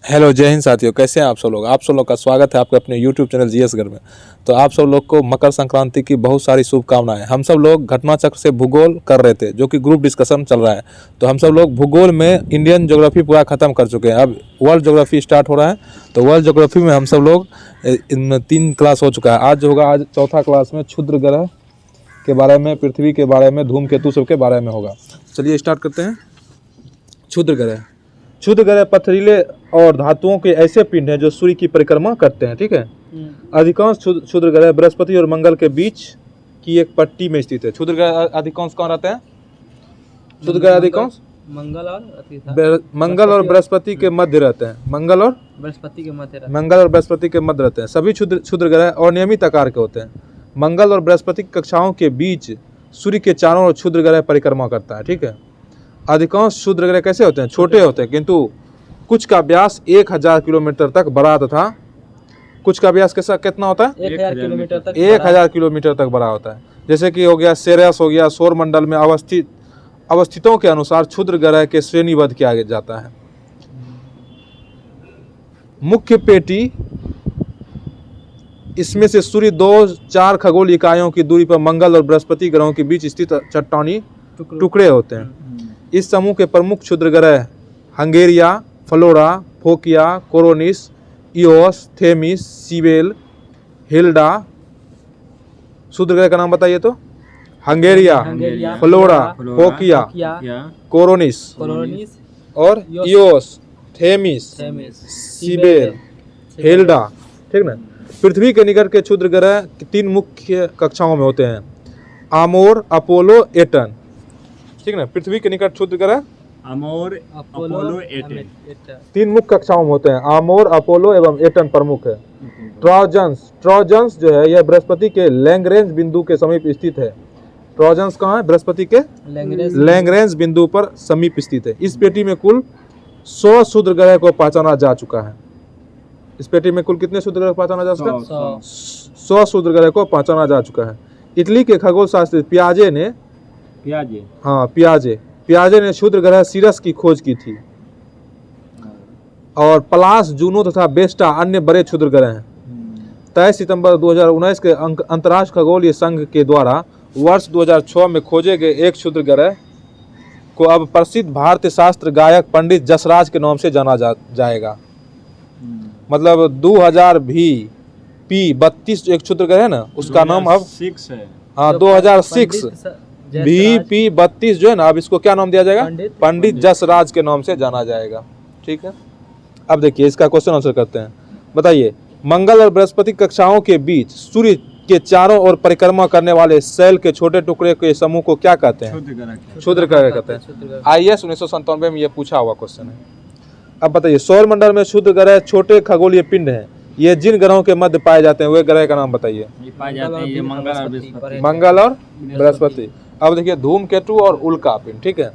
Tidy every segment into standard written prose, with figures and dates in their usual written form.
Hello, जय हिंद साथियों। कैसे हैं आप सब लोग? आप सब लोग का स्वागत है आपके अपने यूट्यूब चैनल जीएस घर में। तो आप सब लोग को मकर संक्रांति की बहुत सारी शुभकामनाएं। हम सब लोग घटना चक्र से भूगोल कर रहे थे, जो कि ग्रुप डिस्कशन चल रहा है। तो हम सब लोग भूगोल में इंडियन ज्योग्राफी पूरा खत्म कर चुके हैं। अब वर्ल्ड ज्योग्राफी स्टार्ट हो रहा है। तो वर्ल्ड ज्योग्राफी में हम सब लोग इनमें 3 क्लास हो चुका है। आज होगा आज चौथा क्लास में क्षुद्र ग्रह के बारे में, पृथ्वी के बारे में, धूमकेतु सब के बारे में होगा। चलिए स्टार्ट करते हैं। क्षुद्र ग्रह पथरीले और धातुओं के ऐसे पिंड हैं जो सूर्य की परिक्रमा करते हैं। ठीक है। अधिकांश क्षुद्र ग्रह बृहस्पति और मंगल के बीच की एक पट्टी में स्थित है। क्षुद्र ग्रह अधिकांश कहाँ रहते हैं? क्षुद्र ग्रह अधिकांश मंगल और बृहस्पति के मध्य रहते हैं। मंगल और बृहस्पति के मध्य रहते हैं। सभी क्षुद्र ग्रह अनियमित आकार के होते हैं। मंगल और बृहस्पति की कक्षाओं के बीच सूर्य के चारों ओर क्षुद्र ग्रह परिक्रमा करता है। ठीक है। अधिकांश क्षुद्र ग्रह कैसे होते हैं? छोटे होते हैं, किंतु कुछ का व्यास 1000 किलोमीटर तक बड़ा तथा कुछ का व्यास कैसा कितना होता है? 1000 किलोमीटर तक बड़ा होता है। जैसे कि हो गया सेरेस हो गया। सौर मंडल में अवस्थितों के अनुसार क्षुद्र ग्रह के श्रेणीबद्ध किया जाता है। मुख्य पेटी इसमें से सूर्य 2-4 खगोल इकाइयों की दूरी पर मंगल और बृहस्पति ग्रहों के बीच स्थित चट्टानी टुकड़े होते हैं। इस समूह के प्रमुख क्षुद्र ग्रह Hungaria, Flora, Phocaea, Koronis, Eos, Themis, Cybele, Hilda. क्षुद्र ग्रह का नाम बताइए तो? हंगेरिया, फ्लोरा, फोकिया, कोरोनिस और इओस, थेमिस, सीबेल, हिल्डा। ठीक ना। पृथ्वी के निकट के क्षुद्र ग्रह 3 मुख्य कक्षाओं में होते हैं: आमोर, अपोलो, एटन। ठीक ना। पृथ्वी के निकट क्षुद्र ग्रह आमोर, अपोलो, एटन 3 मुख्य कक्षाओं में होते हैं। आमोर, अपोलो एवं एटन प्रमुख है। ट्रोजन्स जो है यह बृहस्पति के लैग्रेंज बिंदु के समीप स्थित है। ट्रोजन्स कहाँ है? बृहस्पति के लैग्रेंज बिंदु पर समीप स्थित है। इस पेटी में कुल 100 क्षुद्र ग्रह को पहचाना जा चुका है। इस पेटी में कुल कितने क्षुद्र ग्रह पहचाना जा चुका है? 100 क्षुद्र ग्रह को पहचाना जा चुका है। इटली के खगोल शास्त्री पियाजे ने क्षुद्र ग्रह सीरस की खोज की थी। और पलास, जूनो तथा बेस्टा अन्य बड़े क्षुद्र ग्रह हैं। 23 सितंबर 2019 के अंतर्राष्ट्रीय खगोलीय संघ के द्वारा वर्ष 2006 में खोजे गए एक क्षुद्र ग्रह को अब प्रसिद्ध भारतीय शास्त्र गायक पंडित जसराज के नाम से जाना जाएगा। मतलब 2000 P32 एक क्षुद्र ग्रह है ना, उसका नाम अब 6 है। हाँ, 2006 P32 जो है ना, अब इसको क्या नाम दिया जाएगा? पंडित जसराज के नाम से जाना जाएगा। ठीक है। अब देखिए इसका क्वेश्चन आंसर करते हैं। बताइए, मंगल और बृहस्पति कक्षाओं के बीच सूर्य के चारों ओर परिक्रमा करने वाले सेल के छोटे टुकड़े के समूह को क्या कहते हैं? क्षुद्र ग्रह कहते हैं। IAS 1997 में ये पूछा हुआ क्वेश्चन है। अब बताइए, सौर मंडल में क्षुद्र ग्रह छोटे खगोलीय पिंड हैं। ये जिन ग्रहों के मध्य पाए जाते हैं वे ग्रह का नाम बताइए। मंगल और बृहस्पति। अब देखिए धूमकेतु और उल्का पिंड। ठीक है।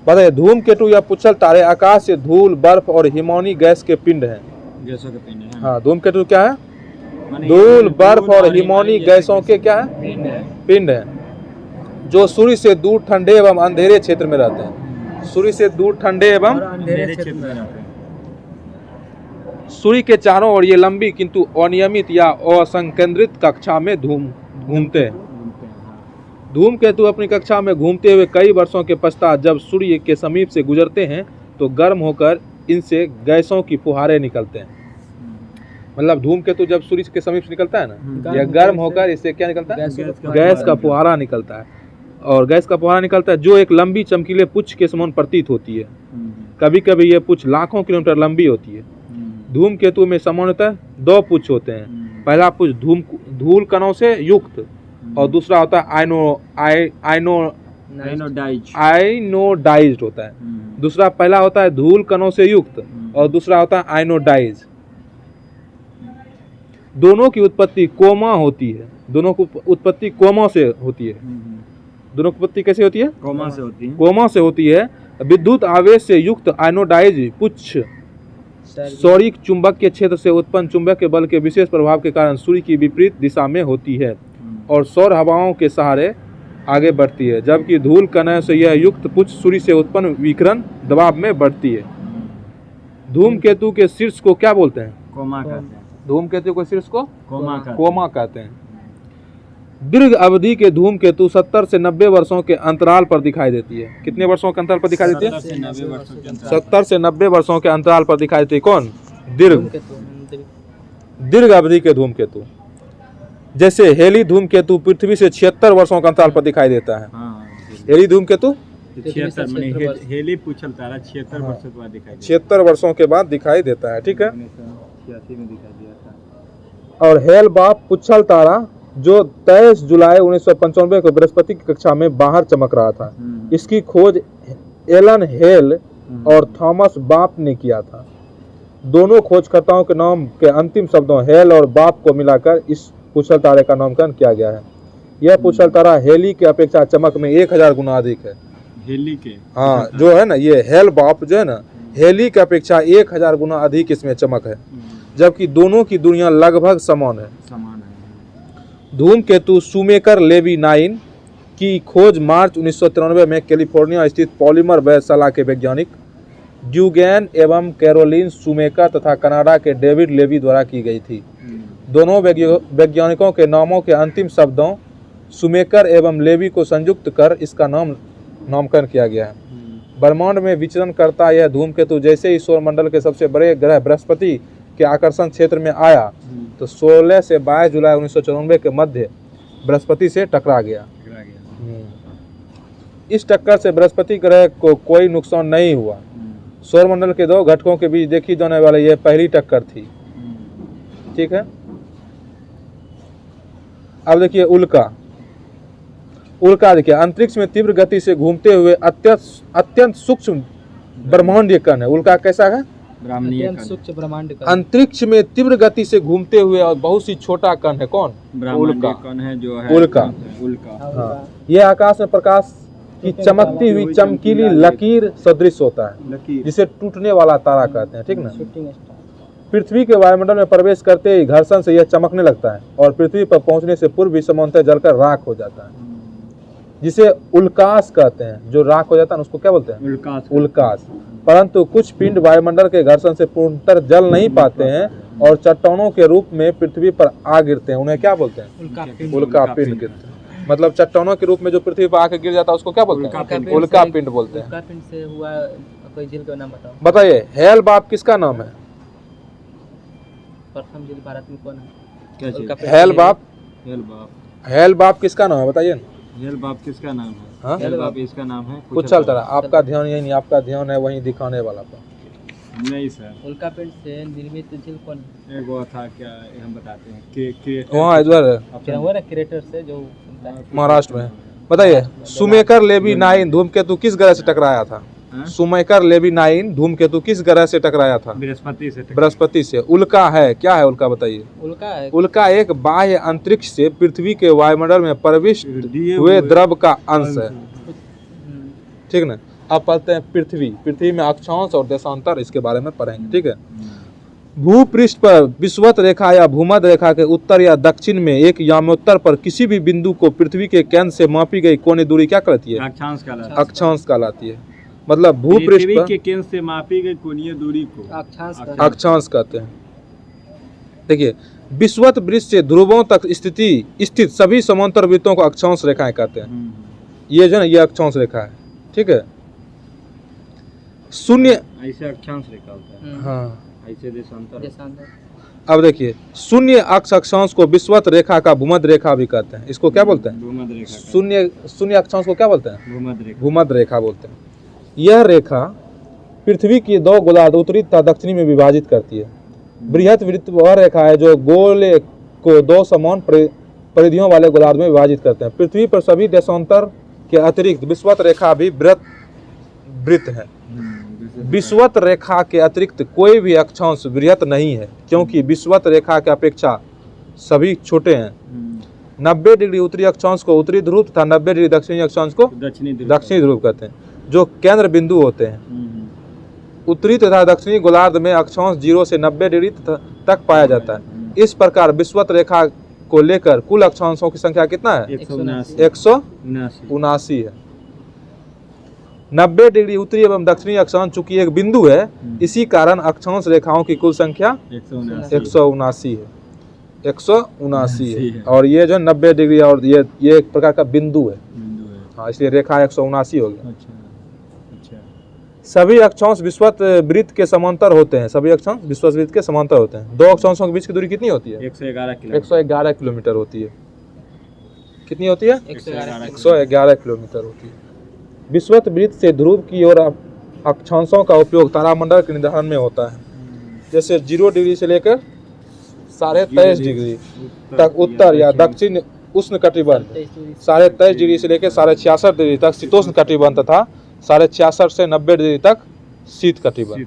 बताइए, धूमकेतु या पुच्छल तारे आकाश से धूल, बर्फ और हिमौनी गैस के पिंड हैं। हाँ, धूमकेतु क्या है? धूल, बर्फ और हिमौनी गैसों के क्या है? पिंड है, जो सूर्य से दूर ठंडे एवं अंधेरे क्षेत्र में रहते हैं। सूर्य से दूर ठंडे एवं अंधेरे क्षेत्र में रहते हैं। सूर्य के चारों ओर ये लंबी किंतु अनियमित या असंकेंद्रित कक्षा में घूमते हैं। धूमकेतु अपनी कक्षा में घूमते हुए कई वर्षों के पश्चात जब सूर्य के समीप से गुजरते हैं तो गर्म होकर इनसे गैसों की फुहारें निकलते हैं। मतलब धूमकेतु जब सूर्य के समीप से निकलता है ना, यह गर्म होकर इससे क्या निकलता है? गैस का फुहारा निकलता है। और गैस का फुहारा निकलता है जो एक लंबी चमकीले पुच्छ के समान प्रतीत होती है। कभी कभी यह पुच्छ लाखों किलोमीटर लंबी होती है। धूमकेतु में सामान्यतः 2 पुच्छ होते हैं। पहला पुच्छ धूल कणों से युक्त और दूसरा होता है आयनोडाइज्ड होता है। दूसरा पहला होता है धूल कणों से युक्त और दूसरा होता है आयनोडाइज। दोनों की उत्पत्ति कोमा होती है। दोनों की उत्पत्ति कोमा से होती है। दोनों की उत्पत्ति कैसे होती है? कोमा से होती है। विद्युत आवेश से युक्त आयनोडाइज पुच्छ सौरिक चुंबक के क्षेत्र से उत्पन्न चुंबक के बल के विशेष प्रभाव के कारण सूर्य की विपरीत दिशा में होती है और सौर हवाओं के सहारे आगे बढ़ती है, जबकि धूल कणों से यह युक्त पुच्छ सूर्य से उत्पन्न विकिरण दबाव में बढ़ती है। धूमकेतु के शीर्ष को क्या बोलते हैं? कोमा कहते हैं। धूमकेतु के शीर्ष को कोमा कहते हैं। कोमा कहते हैं। दीर्घ अवधि के धूमकेतु 70 से 90 वर्षों के अंतराल पर दिखाई देती है। कितने वर्षों के अंतराल पर दिखाई देती है? 70 से 90 वर्षों के अंतराल। 70 से 90 वर्षों के अंतराल पर दिखाई देती है। कौन? दीर्घ अवधि के धूमकेतु। जैसे हेली धूमकेतु पृथ्वी से 76 वर्षों के अंतराल पर दिखाई देता है। हाँ, हेली धूमकेतु 76 मैंने हेली पूछल तारा 76 वर्षों के बाद दिखाई दिया। 76 वर्षों के बाद दिखाई देता है। ठीक है। 1986 में दिखाई दिया था। और हेल बाप पुच्छल तारा जो 23 जुलाई 1995 को बृहस्पति की कक्षा में बाहर चमक रहा था। इसकी खोज एलन हेल और थॉमस बाप ने किया था। दोनों खोजकर्ताओं के नाम के अंतिम शब्दों हेल और बाप को मिलाकर इस पुच्छल तारे का नामकरण किया गया है। यह पुच्छल तारा हेली की अपेक्षा चमक में 1000 गुना अधिक है। हेली के हाँ, जो है ना, ये हेल बाप जो है ना, हेली की अपेक्षा 1000 गुना अधिक इसमें चमक है, जबकि दोनों की दूरियां लगभग समान है। धूमकेतु शूमेकर लेवी 9 की खोज मार्च 1993 में कैलिफोर्निया स्थित पॉलीमर प्रयोगशाला के वैज्ञानिक ड्यूगेन एवं कैरोलिन शूमेकर तथा कनाडा के डेविड लेवी द्वारा की गई थी। दोनों वैज्ञानिकों के नामों के अंतिम शब्दों शूमेकर एवं लेवी को संयुक्त कर इसका नामकरण किया गया है। ब्रह्मांड में विचरण करता यह धूमकेतु जैसे ही सौरमंडल के सबसे बड़े ग्रह बृहस्पति के आकर्षण क्षेत्र में आया तो 16 से 22 जुलाई 1994 के मध्य बृहस्पति से टकरा गया। इस टक्कर से बृहस्पति ग्रह को कोई नुकसान नहीं हुआ। सौरमंडल के दो घटकों के बीच देखी जाने वाली यह पहली टक्कर थी। ठीक है। अब देखिए उल्का। उल्का देखिए अंतरिक्ष में तीव्र गति से घूमते हुए अत्यंत सूक्ष्म ब्रह्मांडीय कण है। उल्का कैसा है? अंतरिक्ष में तीव्र गति से घूमते हुए और बहुत सी छोटा कण है। कौन? उल्का कण है जो है उल्का। हाँ, यह आकाश में प्रकाश की चमकती हुई चमकीली लकीर सदृश होता है, जिसे टूटने वाला तारा कहते हैं। ठीक ना। पृथ्वी के वायुमंडल में प्रवेश करते ही घर्षण से यह चमकने लगता है और पृथ्वी पर पहुंचने से पूर्व भी समांतर जलकर राख हो जाता है, जिसे उल्कास कहते हैं। जो राख हो जाता है उसको क्या बोलते हैं? उल्कास। परंतु कुछ पिंड वायुमंडल के घर्षण से पूर्णतः जल नहीं पाते हैं और चट्टानों के रूप में पृथ्वी पर आ गिरते हैं। उन्हें क्या बोलते हैं? उल्का पिंड गिरते हैं। मतलब चट्टानों के रूप में जो पृथ्वी पर आके गिर जाता है उसको क्या बोलते हैं? उल्का पिंड बोलते हैं। उल्का पिंड से हुआ कोई झील का नाम बताओ। बताइए हेल बाप किसका नाम है? प्रथम झील भारत में कौन है? क्या चीज? हेल बाप। हेल हेल बाप किसका नाम है? बताइए। बाप किसका नाम है? हाँ? हेल बाप इसका नाम है। पुच्छल तारा। आपका ध्यान यही नहीं, आपका ध्यान है वहीं दिखाने वाला पर। नहीं सर। उल्का पिंड से निर्मित झील कौन है? एक वो था क्या हम बताते हैं के वहाँ इधर क्या हुआ ना क्रेटर से जो महाराष्ट्र में। बताइए शूमेकर लेवी 9 धूमकेतु किस ग्रह से टकराया था? शूमेकर लेवी 9 धूमकेतु किस ग्रह से टकराया था? बृहस्पति से। उल्का है क्या है? उल्का बताइए। उल्का एक बाह्य अंतरिक्ष से पृथ्वी के वायुमंडल में प्रविष्ट हुए द्रव का अंश है। ठीक ना। अब पढ़ते हैं पृथ्वी में अक्षांश और देशांतर, इसके बारे में पढ़ेंगे। ठीक है। भूपृष्ठ पर विषुवत रेखा या भूमध्य रेखा के उत्तर या दक्षिण में एक यामोत्तर पर किसी भी बिंदु को पृथ्वी के केंद्र से मापी गई कोणीय दूरी क्या कहलाती है? अक्षांश कहलाती है। मतलब भूपृष्ठ के केंद्र से मापी गई कोणीय दूरी को अक्षांश कहते हैं। देखिए विषुवत वृत्त से ध्रुवों तक स्थित सभी समांतर वृत्तों को अक्षांश रेखाएं कहते हैं। ये जो है ये अक्षांश रेखा है। ठीक है। शून्य ऐसे अक्षांश रेखा होता है। हाँ, ऐसे देशांतर। अब देखिए शून्य अक्षांश को विषुवत रेखा का भूमध्य रेखा भी कहते हैं। इसको क्या बोलते हैं? भूमध्य रेखा। शून्य अक्षांश को क्या बोलते हैं? भूमध्य रेखा बोलते हैं। यह रेखा पृथ्वी की दो गोलार्ध उत्तरी तथा दक्षिणी में विभाजित करती है। बृहत वृत्त वह रेखा है जो गोले को दो समान परिधियों वाले गोलार्ध में विभाजित करते हैं। पृथ्वी पर सभी देशांतर के अतिरिक्त विषुवत रेखा भी वृत्त है। विषुवत रेखा के अतिरिक्त कोई भी अक्षांश वृहत नहीं है, क्योंकि विषुवत रेखा की अपेक्षा सभी छोटे हैं। 90 डिग्री उत्तरी अक्षांश को उत्तरी ध्रुव तथा 90 डिग्री दक्षिणी अक्षांश को दक्षिणी ध्रुव कहते हैं, जो केंद्र बिंदु होते हैं। उत्तरी तथा दक्षिणी गोलार्ध में अक्षांश 0 से 90 डिग्री तक पाया जाता है। इस प्रकार विषुवत रेखा को लेकर कुल अक्षांशों की संख्या कितना है? 179 है। 90 डिग्री उत्तरी एवं दक्षिणी अक्षांश चूंकि एक बिंदु है, इसी कारण अक्षांश रेखाओं की कुल संख्या 179 है। 179 है। और ये जो 90 डिग्री और ये एक प्रकार का बिंदु है। हाँ, इसलिए रेखा 179 हो गया। सभी अक्षांश विषुवत वृत्त के समांतर होते हैं। सभी अक्षांश विषुवत वृत्त के समांतर होते हैं। दो अक्षांशों के बीच की दूरी कितनी होती है? 111 किलोमीटर होती है। कितनी होती है? 111 किलोमीटर होती है। विषुवत वृत्त से ध्रुव की ओर अक्षांशों का उपयोग तारामंडल के निर्धारण में होता है। जैसे 0 डिग्री से लेकर 23.5 डिग्री तक उत्तर या दक्षिण उष्ण कटिबंध, 23.5 डिग्री से लेकर 66.5 डिग्री तक शीतोष्ण कटिबंध तथा 66.5 से 90 डिग्री तक शीत कटिबंध।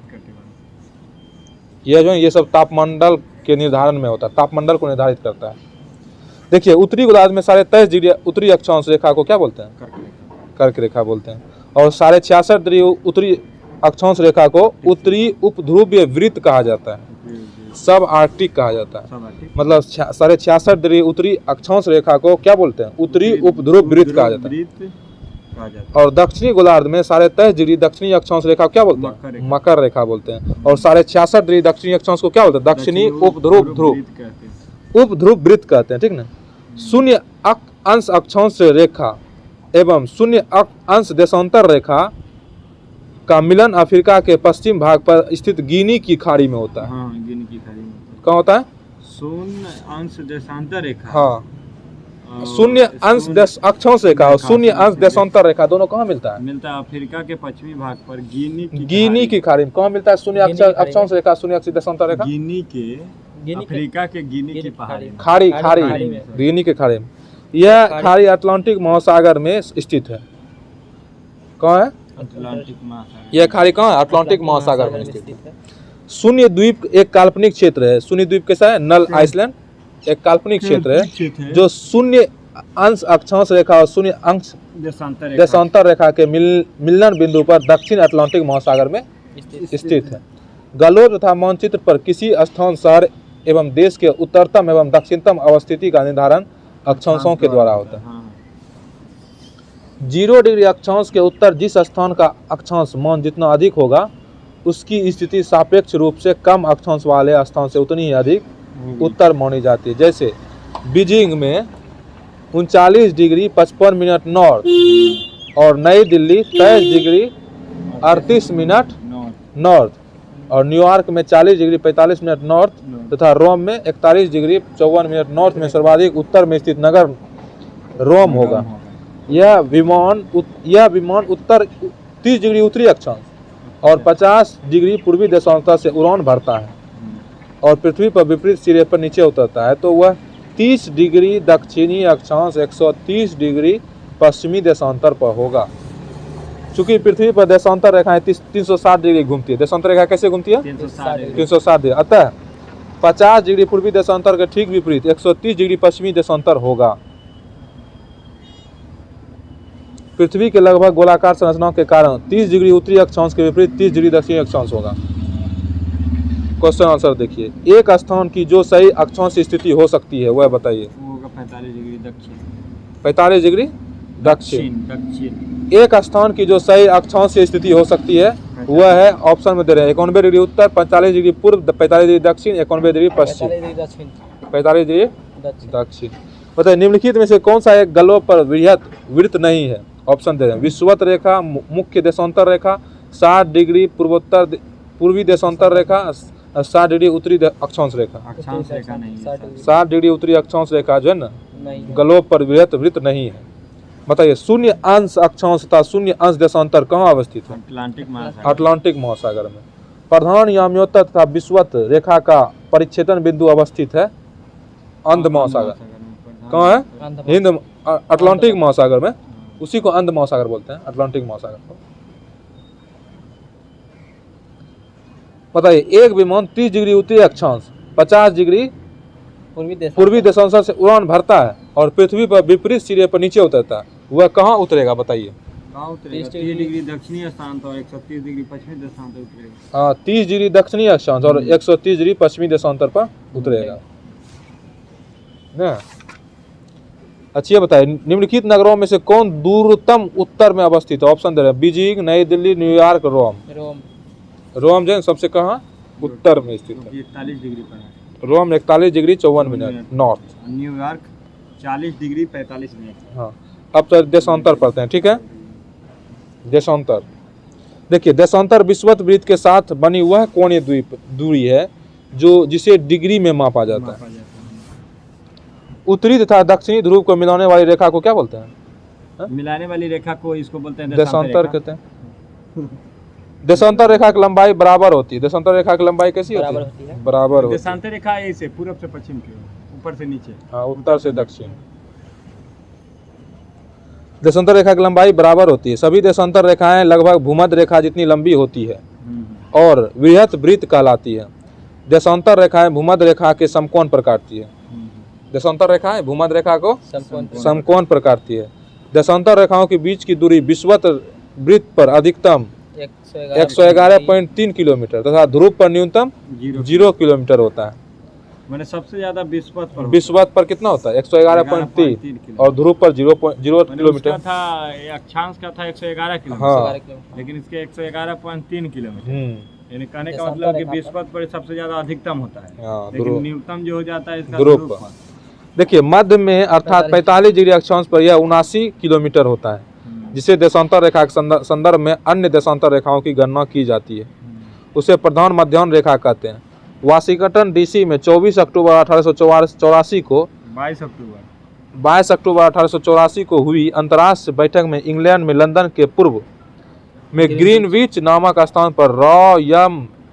ये सब तापमंडल के निर्धारण में होता है, तापमंडल को निर्धारित करता है। देखिए, उत्तरी गोलार्ध में 23.5 डिग्री उत्तरी अक्षांश रेखा को क्या बोलते हैं? कर्क रेखा बोलते हैं। और 66.5 डिग्री उत्तरी अक्षांश रेखा को उत्तरी उपध्रुवीय वृत्त कहा जाता है, सब आर्कटिक कहा जाता है। मतलब 66.5 डिग्री उत्तरी अक्षांश रेखा को क्या बोलते हैं? उत्तरी उपध्रुव वृत्त कहा जाता है। और दक्षिणी गोलार्ध में 23.5 डिग्री दक्षिणी अक्षांश रेखा क्या बोलते हैं? मकर रेखा बोलते हैं। और 66.5 डिग्री दक्षिणी अक्षांश को क्या बोलते हैं? दक्षिणी उपध्रुव वृत्त कहते हैं। ठीक ना। शून्य अंश अक्षांश रेखा एवं शून्य अंश देशांतर रेखा का मिलन अफ्रीका के पश्चिम भाग पर स्थित गिनी की खाड़ी में होता है। हाँ, गिनी की खाड़ी में कहाँ होता है? शून्य अंश देशांतर रेखा। हाँ, शून्य अंश अक्षांश रेखा और शून्य अंश देशांतर रेखा दोनों कहाँ मिलता है? मिलता है अफ्रीका के पश्चिमी भाग पर गिनी की खाड़ी में। कहाँ मिलता है शून्य अक्षांश रेखा, शून्य अंश देशांतर रेखा? अफ्रीका के गिनी की पहाड़ी, खाड़ी गिनी के खाड़ी में। यह खाड़ी अटलांटिक महासागर में स्थित है। कहाँ है? अटलांटिक महासागर। यह खाड़ी कहाँ है? अटलांटिक महासागर में स्थित है। शून्य द्वीप एक काल्पनिक क्षेत्र है। शून्य द्वीप कैसा है? नल आइसलैंड एक काल्पनिक क्षेत्र है जो शून्य अंश अक्षांश रेखा और शून्य अंश देशांतर रेखा के मिलन बिंदु पर दक्षिण अटलांटिक महासागर में स्थित है। गलोब तथा मानचित्र पर किसी स्थान, शहर एवं देश के उत्तरतम एवं दक्षिणतम अवस्थिति का निर्धारण अक्षांशों के द्वारा होता है। 0 डिग्री अक्षांश के उत्तर जिस स्थान का अक्षांश मान जितना अधिक होगा, उसकी स्थिति सापेक्ष रूप से कम अक्षांश वाले स्थान से उतनी ही अधिक उत्तर मानी जाती है। जैसे बीजिंग में 39 डिग्री 55 मिनट नॉर्थ और नई दिल्ली 23 डिग्री 38 मिनट नॉर्थ और न्यूयॉर्क में 40 डिग्री 45 मिनट नॉर्थ तथा रोम में 41 डिग्री 54 मिनट नॉर्थ में सर्वाधिक उत्तर में स्थित नगर रोम होगा। यह विमान उत्तर 30 डिग्री उत्तरी अक्षांश और 50 डिग्री पूर्वी देशांतर से उड़ान भरता है और पृथ्वी पर विपरीत सिरे पर नीचे उतरता है, तो वह 30 डिग्री दक्षिणी अक्षांश 130 डिग्री पश्चिमी देशांतर पर होगा। चूंकि पृथ्वी पर देशांतर रेखाएं 360 डिग्री घूमती है। देशांतर रेखा कैसे घूमती है? 360 डिग्री। अतः 50 डिग्री पूर्वी देशांतर के ठीक विपरीत 130 डिग्री पश्चिमी देशांतर होगा। पृथ्वी के लगभग गोलाकार संरचना के कारण 30 डिग्री उत्तरी अक्षांश के विपरीत 30 डिग्री दक्षिणी अक्षांश होगा। क्वेश्चन आंसर देखिए, एक स्थान की जो सही अक्षांश स्थिति हो सकती है वह बताइए। 45 डिग्री दक्षिण। 45 डिग्री दक्षिण। एक स्थान की जो सही अक्षांश स्थिति हो सकती है वह है, ऑप्शन में दे रहे हैं, 91 डिग्री उत्तर, 45 डिग्री पूर्व, 45 डिग्री दक्षिण, 91 डिग्री पश्चिम, 45 डिग्री दक्षिण। बताइए निम्नलिखित में से कौन सा एक गलोब पर वृहत वृत्त नहीं है? ऑप्शन दे रहे हैं, विषुवत रेखा, मुख्य देशांतर रेखा, 60 डिग्री पूर्वोत्तर पूर्वी देशांतर रेखा, 60 डिग्री उत्तरी अक्षांश रेखा। 60 डिग्री उत्तरी अक्षांश रेखा जो है ना, गलोब पर वृहत वृत्त नहीं है। बताइए शून्य अंश अक्षांश तथा शून्य अंश देशांतर कहाँ अवस्थित है? अटलांटिक महासागर में। प्रधान याम्योत्तर तथा विषुवत रेखा का परिच्छेदन बिंदु अवस्थित है अंध महासागर। कहाँ है? हिंद अटलांटिक महासागर में, उसी को अंध महासागर बोलते हैं, अटलांटिक महासागर को। बताइए एक विमान 30 डिग्री उत्तरी अक्षांश 50 डिग्री पूर्वी देशांतर से उड़ान भरता है और पृथ्वी पर विपरीत सिरे पर नीचे उतरता है, वह कहाँ उतरेगा? बताइए। 30 डिग्री दक्षिणी अक्षांश और 130 डिग्री पश्चिमी देशांतर उतरेगा। हाँ, 30 डिग्री दक्षिणी अक्षांश और 130 डिग्री पश्चिमी देशांतर पर उतरेगा ना। अच्छा ये बताइए, निम्नलिखित नगरों में से कौन दूरतम उत्तर में अवस्थित है? ऑप्शन दे रहे हैं, बीजिंग, नई दिल्ली, न्यूयॉर्क, रोम। रोम। रोम जो है सबसे कहाँ उत्तर में स्थित है। 41 डिग्री पर है। रोम 41 degree 54 minute north. New York 40 degree 45 minute. हाँ, अब तो देशांतर पढ़ते हैं, ठीक है। देशांतर, देखिए देशांतर विषुवत वृत्त के साथ बनी वह कोणीय द्वीप दूरी है जो जिसे डिग्री में मापा जाता है। उत्तरी तथा दक्षिणी ध्रुव को मिलाने वाली रेखा को क्या बोलते हैं? मिलाने वाली रेखा को इसको बोलते हैं देशांतर कहते हैं। देशांतर रेखा की लंबाई बराबर होती है। देशांतर रेखा की लंबाई कैसी होती है? बराबर होती है। देशांतर रेखा ऐसे पूर्व से पश्चिम की ओर, ऊपर से नीचे। हाँ, उत्तर से दक्षिण। देशांतर रेखा की लंबाई बराबर होती है। सभी देशांतर रेखाएं लगभग भूमध्य रेखा जितनी लंबी होती है और वृहत वृत्त कहलाती है। देशांतर रेखाएं भूमध्य रेखा के समकोण पर काटती है। देशांतर रेखाएं भूमध्य रेखा को समकोण पर काटती है। देशांतर रेखाओं के बीच की दूरी विषुवत वृत्त पर अधिकतम 111.3 किलोमीटर तथा ध्रुव पर न्यूनतम 0 किलोमीटर होता है। मैंने सबसे ज्यादा विषुवत पर विषुवत पर कितना होता है? 111.3 और ध्रुव पर 0 किलोमीटर था। अक्षांश का था 111 किलोमीटर। हाँ, लेकिन इसके 111.3 किलोमीटर, यानी कहने का मतलब कि विषुवत पर सबसे ज्यादा अधिकतम होता है। हाँ, लेकिन न्यूनतम जो हो जाता है इसका ध्रुव ध्रुव पर। पर। देखिए मध्य में अर्थात 45 डिग्री अक्षांश पर यह 79 किलोमीटर होता है, जिसे देशांतर रेखा के संदर्भ में अन्य देशांतर रेखाओं की गणना की जाती है। उसे प्रधान मध्याह्न रेखा कहते हैं। वाशिंगटन डीसी में 24 अक्टूबर 1884 को 22 अक्टूबर 1884 को हुई अंतर्राष्ट्रीय बैठक में इंग्लैंड में लंदन के पूर्व में ग्रीनविच नामक स्थान पर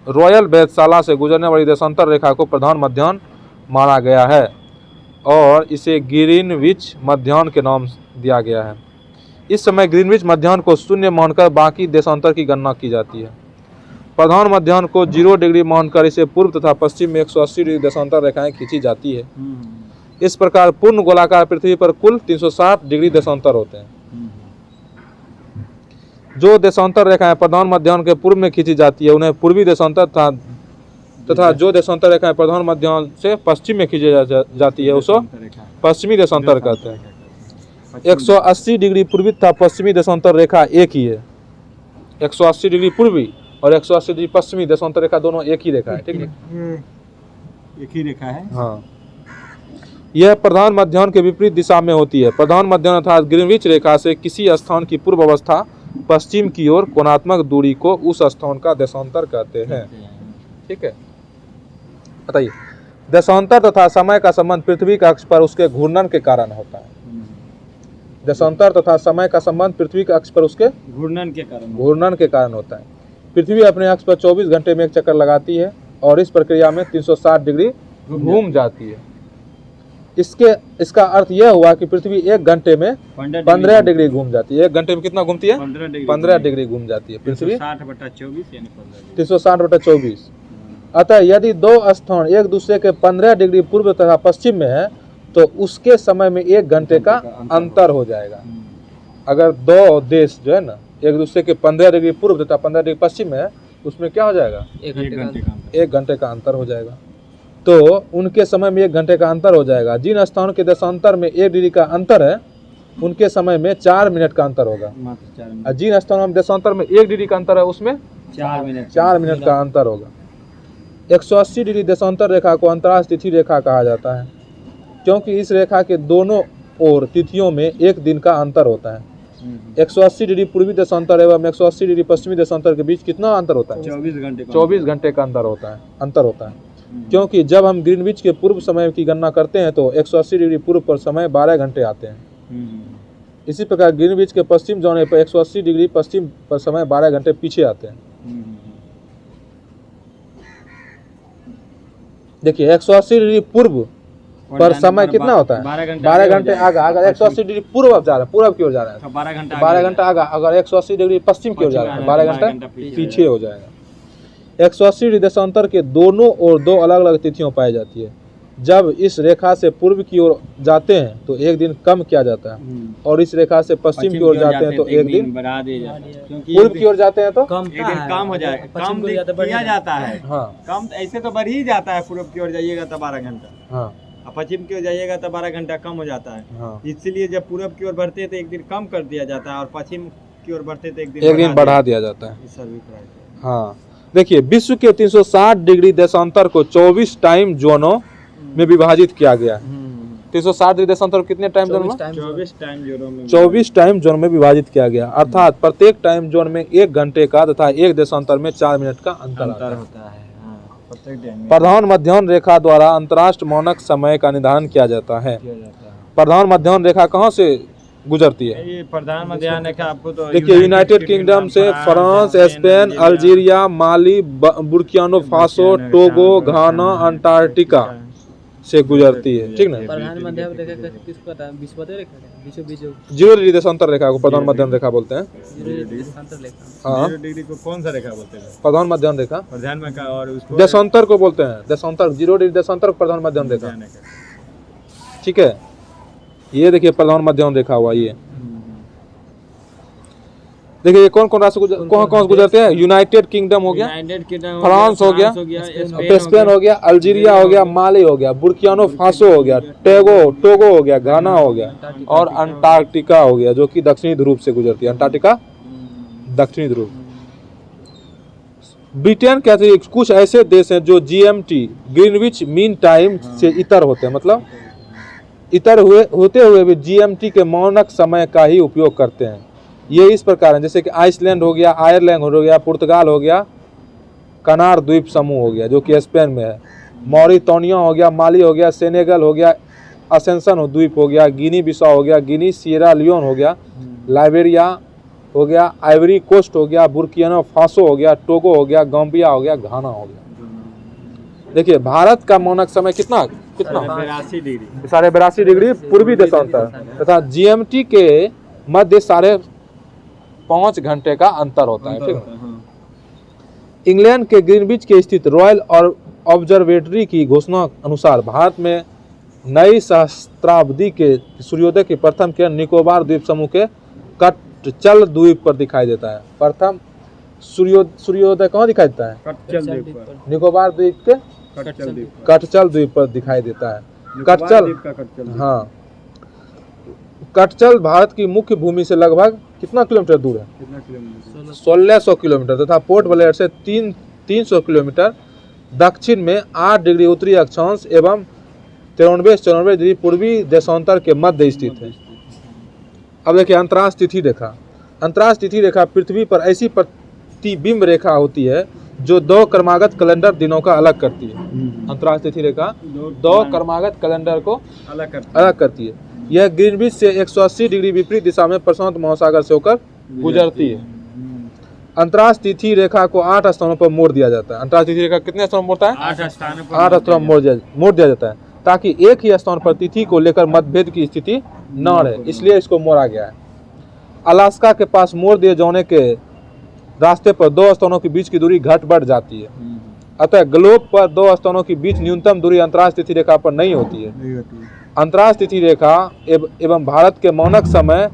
रॉयल वेधशाला से गुजरने वाली देशांतर रेखा को प्रधान मध्याह्न माना गया है और इसे ग्रीनविच मध्याह्न के नाम दिया गया है। इस समय ग्रीनविच मध्याह्न को शून्य मानकर बाकी देशांतर की गणना की जाती है। प्रधान मध्याह्न को 0 डिग्री मानकर इसे पूर्व तथा पश्चिम में 180 डिग्री देशांतर रेखाएं खींची जाती है। इस प्रकार पूर्ण गोलाकार पृथ्वी पर कुल 360 डिग्री देशांतर होते हैं। जो देशांतर रेखाएं प्रधान मध्याह्न के पूर्व में खींची जाती है उन्हें पूर्वी देशांतर तथा जो देशांतर रेखाएं प्रधान मध्याह्न से पश्चिम में खींची जाती है उसे पश्चिमी देशांतर कहते हैं। 180 डिग्री पूर्वी तथा पश्चिमी देशांतर रेखा एक ही है। 180 डिग्री पूर्वी और 180 डिग्री पश्चिमी देशांतर रेखा दोनों एक ही रेखा है, ठीक है, एक ही रेखा है। हाँ, यह प्रधान मध्याह्न के विपरीत दिशा में होती है। प्रधान मध्याह्न अर्थात ग्रीनविच रेखा से किसी स्थान की पूर्व अवस्था पश्चिम की ओर कोणात्मक दूरी को उस स्थान का देशांतर कहते हैं, ठीक है। बताइए, देशांतर तथा समय का संबंध पृथ्वी के अक्ष पर उसके घूर्णन के कारण होता है। देशांतर तथा समय का संबंध पृथ्वी के अक्ष पर उसके घूर्णन के कारण होता है। पृथ्वी अपने अक्ष पर 24 घंटे में एक चक्कर लगाती है और इस प्रक्रिया में 360 डिग्री घूम जाती है। इसका अर्थ यह हुआ कि पृथ्वी 1 घंटे में 15 डिग्री घूम जाती है। 1 घंटे में कितना घूमती है? 15 डिग्री घूम जाती है पृथ्वी। 360/24। अतः यदि दो स्थान एक दूसरे के 15 डिग्री पूर्व तथा पश्चिम में है तो उसके समय में 1 घंटे का अंतर हो जाएगा। अगर दो देश जो है ना एक दूसरे के 15 डिग्री पूर्व तथा 15 डिग्री पश्चिम में है उसमें क्या हो जाएगा? 1 घंटे का अंतर हो जाएगा। तो उनके समय में 1 घंटे का अंतर हो जाएगा। जिन स्थानों के देशांतर में 1 डिग्री का अंतर है उनके समय में 4 मिनट का अंतर होगा और जिन स्थानों में देशांतर में 1 डिग्री का अंतर है उसमें 4 मिनट का अंतर होगा। 180 डिग्री देशांतर रेखा को अंतर्राष्ट्रीय तिथि रेखा कहा जाता है क्योंकि इस रेखा के दोनों ओर तिथियों में 1 दिन का अंतर होता है। 180 डिग्री पूर्वी देशांतर एवं 180 डिग्री पश्चिमी देशांतर के बीच कितना अंतर होता है? 24 घंटे का अंतर होता है क्योंकि जब हम ग्रीनविच के पूर्व समय की गणना करते हैं तो 180 डिग्री पूर्व पर समय 12 घंटे आते हैं। इसी प्रकार ग्रीनविच के पश्चिम जाने पर 180 डिग्री पश्चिम पर समय 12 घंटे पीछे आते हैं। देखिए 180 डिग्री पूर्व पर समय कितना होता है? 12 घंटे आगे। अगर 180 डिग्री पूर्व जा रहा है, पूर्व की ओर जा रहा है 12 घंटा आगे। अगर 180 डिग्री पश्चिम की ओर जा रहा है 12 घंटा पीछे हो जाएगा। 180 डिग्री देशांतर के दोनों ओर 2 अलग अलग तिथियां पाई जाती है। जब इस रेखा से पूर्व की ओर जाते हैं तो 1 दिन कम किया जाता है और इस रेखा से पश्चिम की ओर जाते हैं तो 1 दिन बढ़ा दिया जाता है। पूर्व की ओर जाते हैं तो एक दिन कम हो जाएगा, कम किया जाता है। हाँ, कम ऐसे तो बढ़ ही जाता है। पूर्व की ओर जाइएगा तो 12 घंटा। हाँ, और पश्चिम की ओर जाइएगा तो 12 घंटा कम हो जाता है। हाँ इसलिए जब पूरब की ओर बढ़ते हैं तो एक दिन कम कर दिया जाता है और पश्चिम की ओर बढ़ते हैं तो एक दिन बढ़ा दिया जाता है। इस सर्वी प्राइस हाँ देखिए, विश्व के 360 डिग्री देशांतर को 24 टाइम जोनों में विभाजित किया गया है। 360 डिग्री देशांतर को कितने टाइम जोन में? 24 टाइम जोनों में 24 टाइम जोन में विभाजित किया गया, अर्थात प्रत्येक टाइम जोन में 1 घंटे का तथा एक देशांतर में 4 मिनट का अंतर आता है। होता है। हाँ, प्रत्येक टाइम में प्रधान मध्याह्न रेखा द्वारा अंतर्राष्ट्रीय मानक समय का निर्धारण किया जाता है। किया जाता है। प्रधान मध्याह्न रेखा कहाँ से गुजरती है? ये प्रधान मध्याह्न रेखा आपको तो देखिए, यूनाइटेड किंगडम से फ्रांस, स्पेन, अल्जीरिया, माली, बुर्किना फासो, टोगो, घाना, अंटार्कटिका से गुजरती है, ठीक ना। प्रधान मध्याह्न रेखा का किसको पता है? विषुवत रेखा है, विषुव बीजों 0 डिग्री देशांतर रेखा को प्रधान मध्याह्न रेखा बोलते हैं। देशांतर रेखा। हाँ, 0 डिग्री को कौन सा रेखा बोलते हैं? प्रधान मध्याह्न रेखा प्रधान में का और उसको देशांतर को बोलते हैं। देशांतर 0 डिग्री देशांतर को प्रधान मध्याह्न रेखा, मध्याह्न रेखा। ठीक है। ये देखिए प्रधान मध्याह्न रेखा हुआ ये। देखिए ये कौन कौन राष्ट्र कौन कौन से गुजरते हैं? यूनाइटेड किंगडम हो गया, यूनाइटेड किंगडम फ्रांस हो गया, स्पेन हो गया, अल्जीरिया हो गया, माली हो गया, बुर्किना फासो हो गया, टोगो हो गया, घाना हो गया और अंटार्कटिका हो गया, जो कि दक्षिणी ध्रुव से गुजरती है। अंटार्कटिका दक्षिणी ध्रुव। ब्रिटेन कहते हैं कुछ ऐसे देश हैं जो जीएमटी ग्रीनविच मीन टाइम से इतर होते हैं, मतलब इतर होते हुए भी जीएमटी के मानक समय का ही उपयोग करते हैं। ये इस प्रकार है, जैसे कि आइसलैंड हो गया, आयरलैंड हो गया, पुर्तगाल हो गया, कनार द्वीप समूह हो गया जो कि स्पेन में है, मॉरिटानिया हो गया, माली हो गया, सेनेगल हो गया, असेंशन द्वीप हो गया, गिनी बिसाओ हो गया, गिनी, सिएरा लियोन हो गया, लाइबेरिया हो गया, आइवरी कोस्ट हो गया, बुर्किना फासो हो गया, टोगो हो गया, गाम्बिया हो गया, घाना हो गया। देखिए भारत का मानक समय कितना 82 डिग्री 82.5 डिग्री पूर्वी देशांतर तथा जीएमटी के मध्य 5.5 घंटे का अंतर होता है, ठीक है। इंग्लैंड के ग्रीनविच के स्थित रॉयल और ऑब्जर्वेटरी की घोषणा अनुसार भारत में नई सहस्त्राब्दी के सूर्योदय की प्रथम किरण निकोबार द्वीप समूह के कटचल द्वीप पर दिखाई देता है। प्रथम सूर्योदय कहाँ दिखाई देता है? कटचल द्वीप पर। निकोबार द्वीप के कटचल द्वीप पर दिखाई देता है। कटचल, हाँ, कटचल भारत की मुख्य भूमि से लगभग कितना किलोमीटर दूर है? 1600 किलोमीटर तथा पोर्ट ब्लेयर से 300 किलोमीटर दक्षिण में 8 डिग्री उत्तरी अक्षांश एवं 93 डिग्री पूर्वी देशांतर के मध्य स्थित है। अब देखिए अंतर्राष्ट्रीय तिथि रेखा। अंतर्राष्ट्रीय तिथि रेखा पृथ्वी पर ऐसी प्रतिबिंब रेखा होती है जो 2 क्रमागत कैलेंडर दिनों का अलग करती है। अंतर्राष्ट्रीय तिथि रेखा 2 क्रमागत कैलेंडर को अलग करती है। यह ग्रीनविच से 180 डिग्री विपरीत दिशा में प्रशांत महासागर से होकर गुजरती है। अंतर्राष्ट्रीय तिथि रेखा को 8 स्थानों पर मोड़ दिया जाता है। अंतर्राष्ट्रीय तिथि रेखा कितने स्थानों पर मोड़ता है? 8 स्थानों पर मोड़ दिया जाता है ताकि एक ही स्थान पर तिथि को लेकर मतभेद की स्थिति न रहे, इसलिए इसको मोड़ा गया है। अलास्का के पास मोड़ दिए जाने के रास्ते पर 2 स्थानों के बीच की दूरी घट बढ़ जाती है। अतः ग्लोब पर 2 स्थानों के बीच न्यूनतम दूरी अंतर्राष्ट्रीय तिथि रेखा पर नहीं होती है। अंतर्राष्ट्रीय तिथि रेखा एवं भारत के मानक समय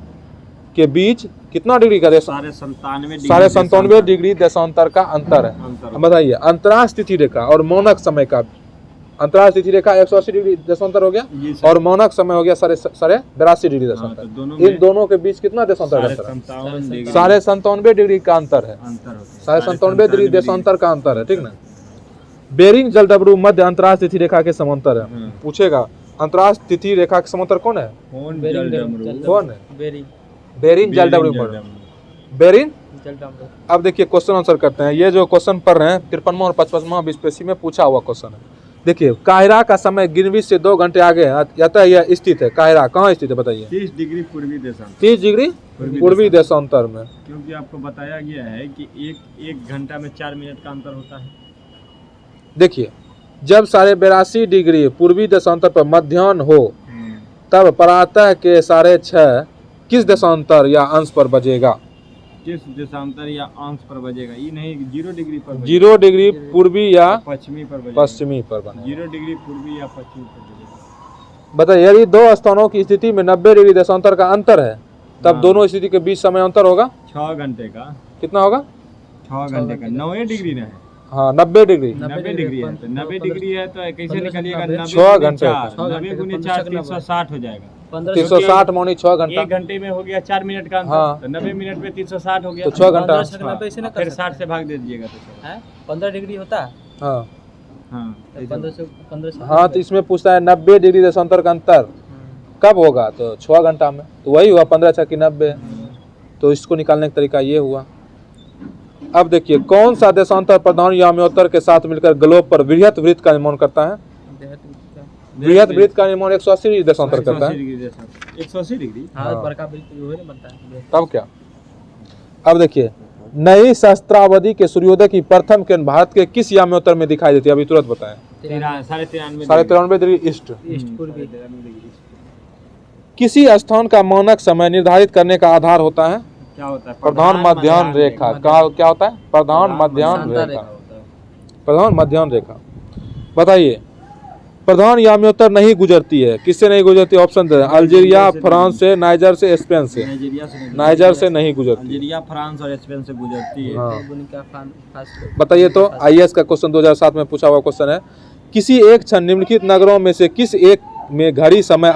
के बीच कितना डिग्री का 97.5 डिग्री देशांतर का अंतर है। बताइए अंतर्राष्ट्रीय तिथि रेखा और मानक समय का। अंतर्राष्ट्रीय तिथि रेखा 180 डिग्री देशांतर हो गया और मानक समय हो गया 82.5 डिग्री देशांतर। इन दोनों के बीच कितना देशांतर है? 97.5 डिग्री का अंतर है। 97.5 डिग्री देशांतर का अंतर है, ठीक ना। बेरिंग जलडमरू मध्य अंतर्राष्ट्रीय तिथि रेखा के समांतर है। पूछेगा अंतर्राष्ट्रीय तिथि रेखा के समांतर कौन है? कौन है? बेरिंग जलडमरू। बेरिंग। अब देखिए क्वेश्चन आंसर करते हैं। ये जो क्वेश्चन पढ़ रहे हैं 53वां और 55वां बीपीएससी में पूछा हुआ क्वेश्चन है। देखिए काहिरा का समय ग्रीनविच से 2 घंटे आगे है, अतः यह स्थित है। काहिरा कहाँ स्थित है बताइए? 30 डिग्री पूर्वी देशांतर। 30 डिग्री पूर्वी देशांतर में। क्योंकि आपको बताया गया है कि एक घंटा में 4 मिनट का अंतर होता है। देखिए जब 82.5 डिग्री पूर्वी देशांतर पर मध्याह्न हो तब प्रातः के 6:30 किस देशांतर या अंश पर बजेगा? किस देशांतर या अंश पर बजेगा? ये नहीं 0 डिग्री पर बजेगा। 0 डिग्री पूर्वी या पश्चिमी पर बजेगा। 0 डिग्री पूर्वी या पश्चिमी पर बजेगा। बताइए यदि 2 स्थानों की स्थिति में 90 डिग्री देशांतर का अंतर है तब दोनों स्थिति के बीच समय अंतर होगा 6 घंटे का। कितना होगा? 6 घंटे का। 9 डिग्री ना है। हाँ 90 डिग्री 90 डिग्री है, तो 90 डिग्री है तो कैसे निकलिएगा? 6 घंटे 90 गुने 4 360 हो जाएगा। 360 मौनी 6 घंटा। 1 घंटे में हो गया 4 मिनट का अंतर, हाँ। तो 90 मिनट में 360 हो गया, तो 6 घंटा। 90 से ना फिर 60 से भाग दे दीजिएगा तो है 15 डिग्री होता है। हाँ 15 से हाँ, तो इसमें पूछता है 90 डिग्री देशांतर का अंतर कब होगा, तो 6 घंटा में, तो वही हुआ 15 6 की 90। तो इसको निकालने का तरीका ये हुआ। अब देखिए कौन सा देशांतर प्रधान याम्योत्तर के साथ मिलकर ग्लोब पर वृहत वृत्त का निर्माण करता है? वृहत वृत्त का निर्माण 180 डिग्री देशांतर करता है। 180 डिग्री। हाँ बड़का वृत्त जो है बनता है। तब क्या? अब देखिए नई सहस्त्रावधि के सूर्योदय की प्रथम किरण भारत के किस याम्योत्तर में दिखाई देती है? अभी तुरंत बताएं। 93.5 डिग्री ईस्ट। किसी स्थान का मानक समय निर्धारित करने का आधार होता है? क्या होता है? प्रधान मध्याह्न रेखा। क्या होता है? प्रधान मध्याह्न रेखा। प्रधान मध्याह्न रेखा। बताइए प्रधान याम्योत्तर नहीं गुजरती है, किससे नहीं गुजरती? ऑप्शन दे, अल्जीरिया, फ्रांस से, नाइजर से, स्पेन से। नाइजर से नहीं गुजरती। अल्जीरिया, फ्रांस और स्पेन से गुजरती है। हाँ। बताइए तो आईएएस का क्वेश्चन 2007 में पूछा हुआ क्वेश्चन है, किसी एक क्षण निम्नलिखित नगरों में से किस एक में घड़ी समय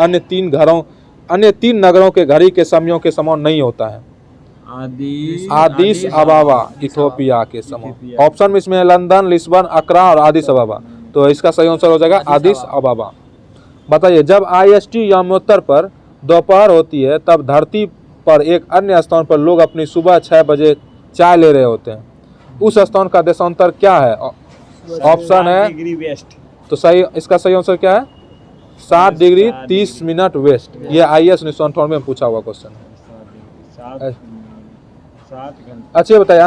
अन्य तीन नगरों के घड़ी के समयों के समान नहीं होता है? आदिस अबाबा इथोपिया के समान। ऑप्शन में इसमें लंदन, लिस्बन, अकरा और आदिस अबाबा, तो इसका सही आंसर हो जाएगा आदिस अबाबा। बताइए जब IST याम्योत्तर पर दोपहर होती है तब धरती पर एक अन्य स्थान पर लोग अपनी सुबह 6 बजे चाय ले रहे होते हैं, उस स्थान का देशांतर क्या है? ऑप्शन है, तो सही, इसका सही आंसर क्या है? 7 डिग्री 30 मिनट वेस्ट। ये IAS 1998 में पूछा हुआ क्वेश्चन है। अच्छा बताइए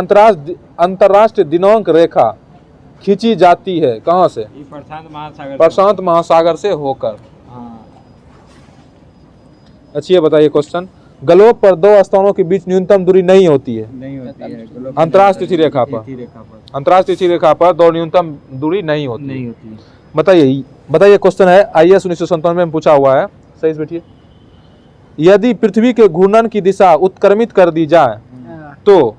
अंतरराष्ट्रीय दिनांक रेखा खींची जाती है कहाँ से? प्रशांत महासागर से होकर। अच्छा ये बताइए क्वेश्चन, ग्लोब पर दो स्थानों के बीच न्यूनतम दूरी नहीं होती है अंतरराष्ट्रीय तिथि रेखा पर। अंतरराष्ट्रीय तिथि रेखा पर दो न्यूनतम दूरी नहीं होती। बताइए क्वेश्चन है IAS 1997 में पूछा हुआ है, सही से बैठिए। यदि पृथ्वी के घूर्णन की दिशा उत्क्रमित कर दी जाए तो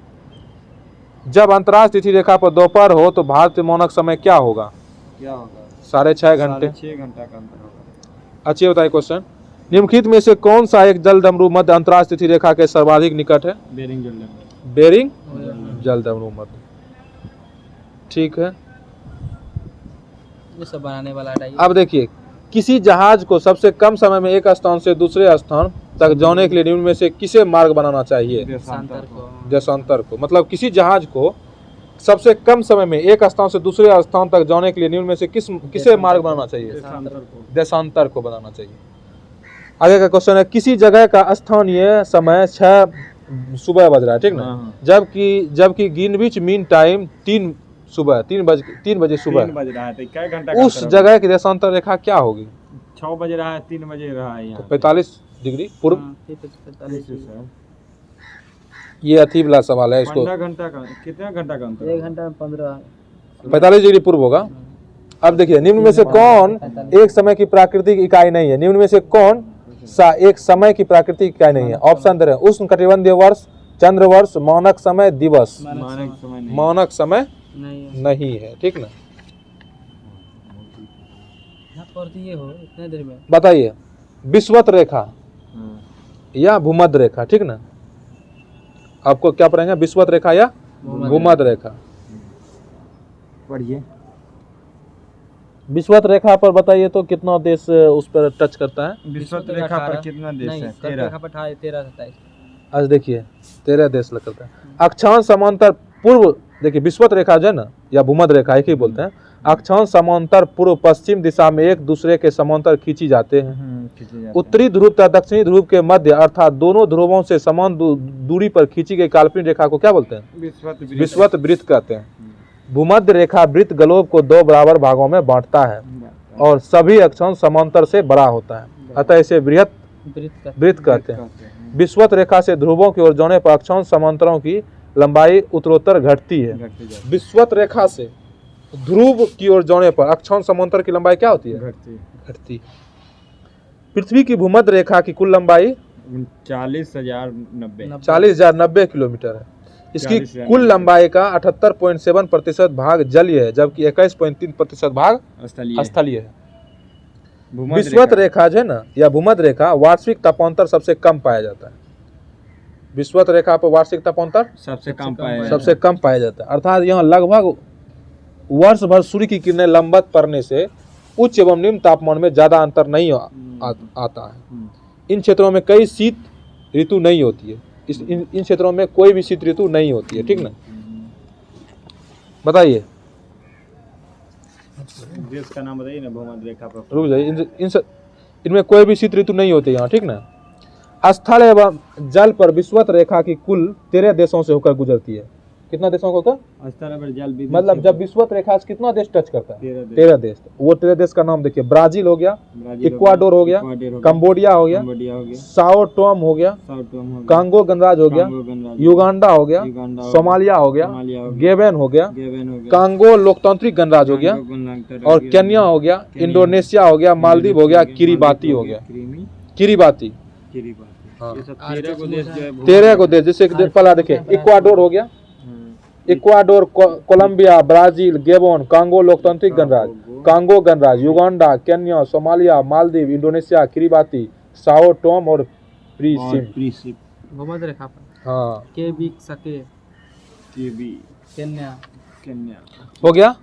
जब अंतरराष्ट्रीय तिथि रेखा पर दोपहर हो तो भारतीय मानक समय क्या होगा? 6.5 घंटे। 6 घंटा का अंतर होगा। अच्छी बताइए क्वेश्चन, निम्नलिखित में से कौन सा एक जलदमरू मध्य अंतरराष्ट्रीय तिथि रेखा के सर्वाधिक निकट है? बेरिंग जलदमरू मध्य। ठीक है, ये सब बनाने वाला है। अब देखिए किसी जहाज को सबसे कम समय में एक स्थान से दूसरे स्थान तक जाने के लिए निम्न में से किसे मार्ग बनाना चाहिए? देशांतर को। मतलब किसी जहाज को सबसे कम समय में एक स्थान से दूसरे स्थान तक जाने के लिए निम्न में से किसे मार्ग बनाना चाहिए? देशांतर को बनाना चाहिए। आगे का क्वेश्चन है, किसी जगह का स्थानीय समय 6 सुबह बज रहा है, ठीक ना, जबकि ग्रीनविच मीन टाइम 3 बजे सुबह बज रहा है, तो क्या घंटा उस जगह की देशांतर रेखा क्या होगी? 6 बज रहा है, 3 बजे रहा है यहाँ, 45 डिग्री पूर्व। ये अति वाला सवाल है, इसको 15 घंटा का, कितना घंटा का अंतर? 1 घंटा में 15 45 डिग्री पूर्व होगा। अब देखिए निम्न में से कौन एक समय की प्राकृतिक इकाई नहीं है? निम्न में से कौन सा एक समय की प्राकृतिक इकाई नहीं है? ऑप्शन दे रहे हैं, उष्ण कटिबंधीय वर्ष, चंद्र वर्ष, मानक समय, दिवस। मानक समय नहीं है, ठीक ना। बताइए विषुवत रेखा या भूमध्य रेखा, ठीक ना। आपको क्या पढ़ेंगे, विषुवत रेखा या भूमध्य रेखा? पढ़िए। विषुवत रेखा पर बताइए तो कितना देश उस पर टच करता है? विषुवत रेखा पर कितना देश है? 13। आज देखिए 13 देश लग करता है। अक्षांश समांतर पूर्व, देखिए विषुवत रेखा जो है ना या भूमध्य रेखा एक ही बोलते हैं, अक्षांश समांतर पूर्व पश्चिम दिशा में एक दूसरे के समांतर खींची जाते हैं। उत्तरी ध्रुव तथा दक्षिणी ध्रुव के मध्य अर्थात दोनों ध्रुवों से समान दूरी पर खींची गई काल्पनिक रेखा को क्या बोलते हैं? विषुवत वृत्त कहते हैं। भूमध्य रेखा वृत्त ग्लोब को 2 बराबर भागों में बांटता है और सभी अक्षांश समांतर से बड़ा होता है, अतः इसे वृहत वृत्त कहते हैं। विषुवत रेखा से ध्रुवों की ओर जाने पर अक्षांश समांतरों की लंबाई उत्तरोत्तर घटती है। विषुवत रेखा से ध्रुव की ओर जाने पर अक्षांश समांतर की लंबाई क्या होती है? घटती। पृथ्वी की भूमध्य रेखा की कुल लंबाई 40,090 किलोमीटर है। इसकी 40 कुल लंबाई का 78.7% भाग जलीय है, जबकि 21.3% भाग स्थलीय स्थलीय है। भूमध्य विषुवत रेखा जो है ना या भूमध्य रेखा वार्षिक तापांतर सबसे कम पाया जाता है। विषुवत रेखा पर वार्षिक तापांतर सबसे कम पाया सबसे कम पाया जाता है, अर्थात यहाँ लगभग वर्ष भर सूर्य की किरणें लंबवत पड़ने से उच्च एवं निम्न तापमान में ज्यादा अंतर नहीं आता है। इन क्षेत्रों में कई शीत ऋतु नहीं होती है, इन क्षेत्रों में कोई भी शीत ऋतु नहीं होती है, ठीक ना। बताइए देश का नाम बताइए ना भूमध्य रेखा पर। रुक जाइए, इनमें कोई भी शीत ऋतु नहीं होती यहाँ, ठीक ना। स्थल एवं जल पर विषुवत रेखा की कुल 13 देशों से होकर गुजरती है। कितना देशों को होकर? स्थल पर जल विद्युत मतलब जब विषुवत रेखा से कितना देश टच करता है? 13 देश। वो 13 देश का नाम देखिए, ब्राजील हो गया, इक्वाडोर हो गया, कंबोडिया हो गया, साओ टोम हो गया, कांगो गणराज्य हो गया, युगांडा हो गया, सोमालिया हो गया, गेबेन हो गया, कांगो लोकतांत्रिक गणराज्य हो गया, और केन्या हो गया, इंडोनेशिया हो गया, मालदीव हो गया, किरीबाती हो गया। किरीबाती हाँ। 13 को देश, जैसे पहला देखिए इक्वाडोर हो गया, Ecuador, Colombia, Brazil, Gabon, Congo लोकतांत्रिक गणराज्य, कांगो गणराज्य, Uganda, Kenya, Somalia, Maldives, Indonesia, Kiribati, Sao Tome और प्रिंसिप। भूमध्य रेखा पर हाँ केन्या हो गया।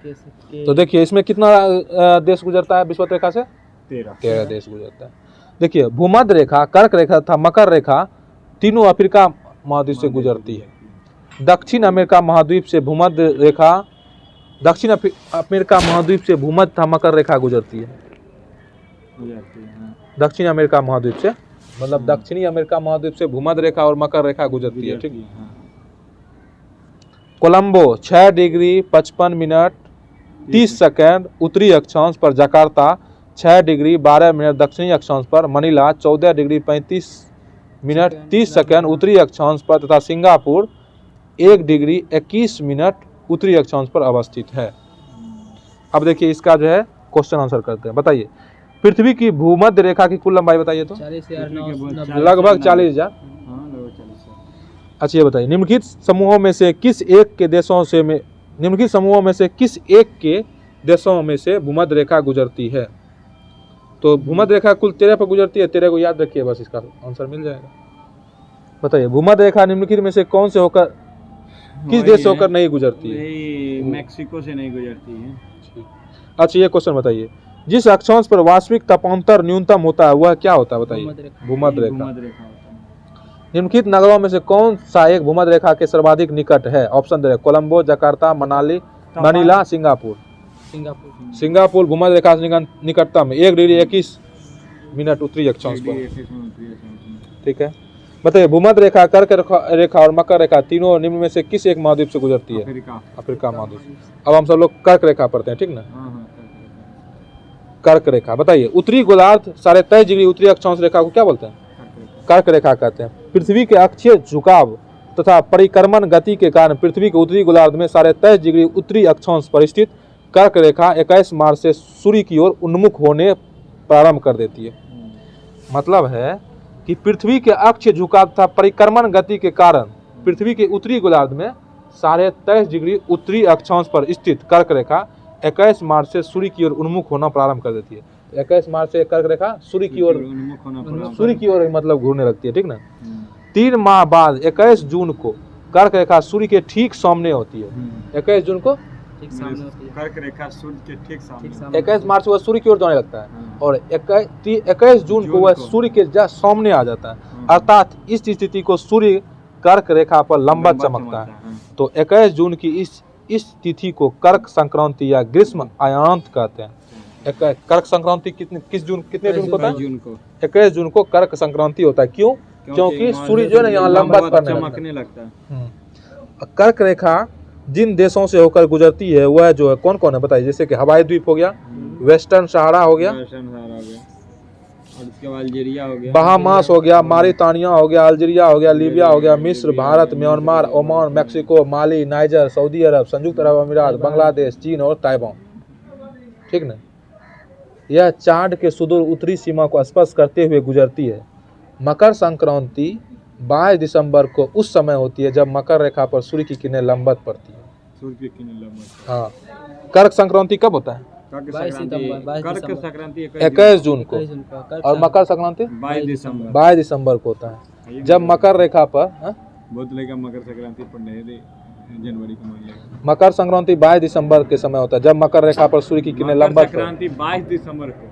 तो देखिए इसमें कितना देश गुजरता है विषुवत रेखा से? 13 देश गुजरता है। देखिए भूमध्य रेखा, कर्क रेखा तथा मकर रेखा तीनों अफ्रीका महाद्वीप से गुजरती है। दक्षिण अमेरिका महाद्वीप से भूमध्य रेखा, दक्षिण अमेरिका महाद्वीप से भूमध्य तथा मकर रेखा गुजरती है। दक्षिण अमेरिका महाद्वीप से, मतलब दक्षिणी अमेरिका महाद्वीप से भूमध्य रेखा और मकर रेखा गुजरती है, ठीक। कोलंबो 6 डिग्री 55 मिनट 30 सेकंड उत्तरी अक्षांश पर, जकार्ता 6 डिग्री 12 मिनट दक्षिणी अक्षांश पर, मनीला 14 डिग्री 35 मिनट 30 सेकंड उत्तरी अक्षांश पर तथा सिंगापुर 1 डिग्री 21 मिनट उत्तरी अक्षांश पर अवस्थित है। अब देखिए इसका जो है क्वेश्चन आंसर करते हैं। बताइए पृथ्वी की भूमध्य रेखा की कुल लंबाई बताइए तो? लगभग 40,000। अच्छा ये बताइए निम्नलिखित समूहों में से किस एक के देशों से निम्नलिखित समूहों में से किस एक के देशों में से भूमध्य रेखा गुजरती है? तो भूमध्य रेखा कुल 13 पर गुजरती है, 13 को याद रखिए, बस इसका आंसर मिल जाएगा। बताइए भूमध्य रेखा निम्नलिखित में से कौन से होकर, किस देश से होकर नहीं गुजरती है? मैक्सिको से नहीं गुजरती है। अच्छा ये क्वेश्चन बताइए, जिस अक्षांश पर वास्तविक तापांतर न्यूनतम होता है वह क्या होता है? बताइए। भूमध्य रेखा। निम्नलिखित नगरों में से कौन सा एक भूमध्य रेखा के सर्वाधिक निकट है? ऑप्शन दे रहे, Colombo, Jakarta, Manila, Singapore. Singapore भूमध्य रेखा से निकटतम 1 डिग्री 21 मिनट उत्तरी अक्षांश पर, ठीक है। बताइए भूमध्य रेखा, कर्क रेखा और मकर रेखा तीनों निम्न में से किस एक महाद्वीप से गुजरती है? अफ्रीका महाद्वीप। अब हम सब लोग कर्क रेखा पढ़ते हैं, ठीक ना। कर्क रेखा बताइए, उत्तरी गोलार्ध 23.5 डिग्री उत्तरी अक्षांश रेखा को क्या बोलते हैं? कर्क रेखा कहते हैं। पृथ्वी के अक्षीय झुकाव तथा परिक्रमण गति के कारण पृथ्वी के उत्तरी गोलार्ध में 23.5 डिग्री उत्तरी अक्षांश पर स्थित कर्क रेखा 21 मार्च से सूर्य की ओर उन्मुख होने प्रारंभ कर देती है। मतलब है कि पृथ्वी के अक्ष झुकाव तथा परिक्रमण गति के कारण पृथ्वी के उत्तरी गोलार्ध में 23.5 डिग्री उत्तरी अक्षांश पर स्थित कर्क रेखा 21 मार्च से सूर्य की ओर उन्मुख होना प्रारंभ कर देती है। 21 मार्च से कर्क रेखा सूर्य की ओर मतलब घूरने लगती है, ठीक ना। 3 माह बाद 21 जून को कर्क रेखा सूर्य के ठीक सामने होती है। 21 जून को कर्क रेखा सूर्य के ठीक सामने। 21 मार्च वह सूर्य की ओर जाने लगता है और 21 जून को वह सूर्य के सामने आ जाता है। अर्थात इस स्थिति को सूर्य कर्क रेखा पर लंबवत चमकता है। तो 21 जून की इस तिथि को कर्क संक्रांति या ग्रीष्म अयांत कहते हैं। कर्क संक्रांति कितने जून को होता है? 21 जून को कर्क संक्रांति होता है। क्यों? क्योंकि सूर्य जो है ना यहाँ लंबवत चमकने लगता है। कर्क रेखा जिन देशों से होकर गुजरती है वह जो है कौन कौन है बताइए? जैसे कि हवाई द्वीप हो गया, वेस्टर्न सहारा हो गया, और उसके बाद अल्जीरिया हो गया, बहामास हो गया, मारितानिया हो गया, अल्जीरिया हो गया, लीबिया हो गया, मिस्र, भारत, म्यांमार, ओमान, मैक्सिको, माली, नाइजर, सऊदी अरब, संयुक्त अरब अमीरात, बांग्लादेश, चीन और ताइवान, ठीक ना। यह चांद के सुदूर उत्तरी सीमा को स्पर्श करते हुए गुजरती है। मकर संक्रांति 22 दिसंबर को उस समय होती है जब मकर रेखा पर सूर्य की किरणें लंबवत पड़ती है। सूर्य की किरण लंबवत। हाँ, कर्क संक्रांति कब होता है? कर्क 22 संक्रांति, सितंबर, 22 कर्क दिसंबर। संक्रांति 21 जून को। 21 जून का, कर्क और मकर संक्रांति 22 दिसंबर। 22 दिसंबर को होता है जब मकर रेखा पर बहुत लेगा मकर संक्रांति पर नहीं दे जनवरी को मान लेगा। मकर संक्रांति 22 दिसंबर के समय होता है जब मकर रेखा पर सूर्य की किरणें मकर लंबवत संक्रांति 22 दिसंबर को।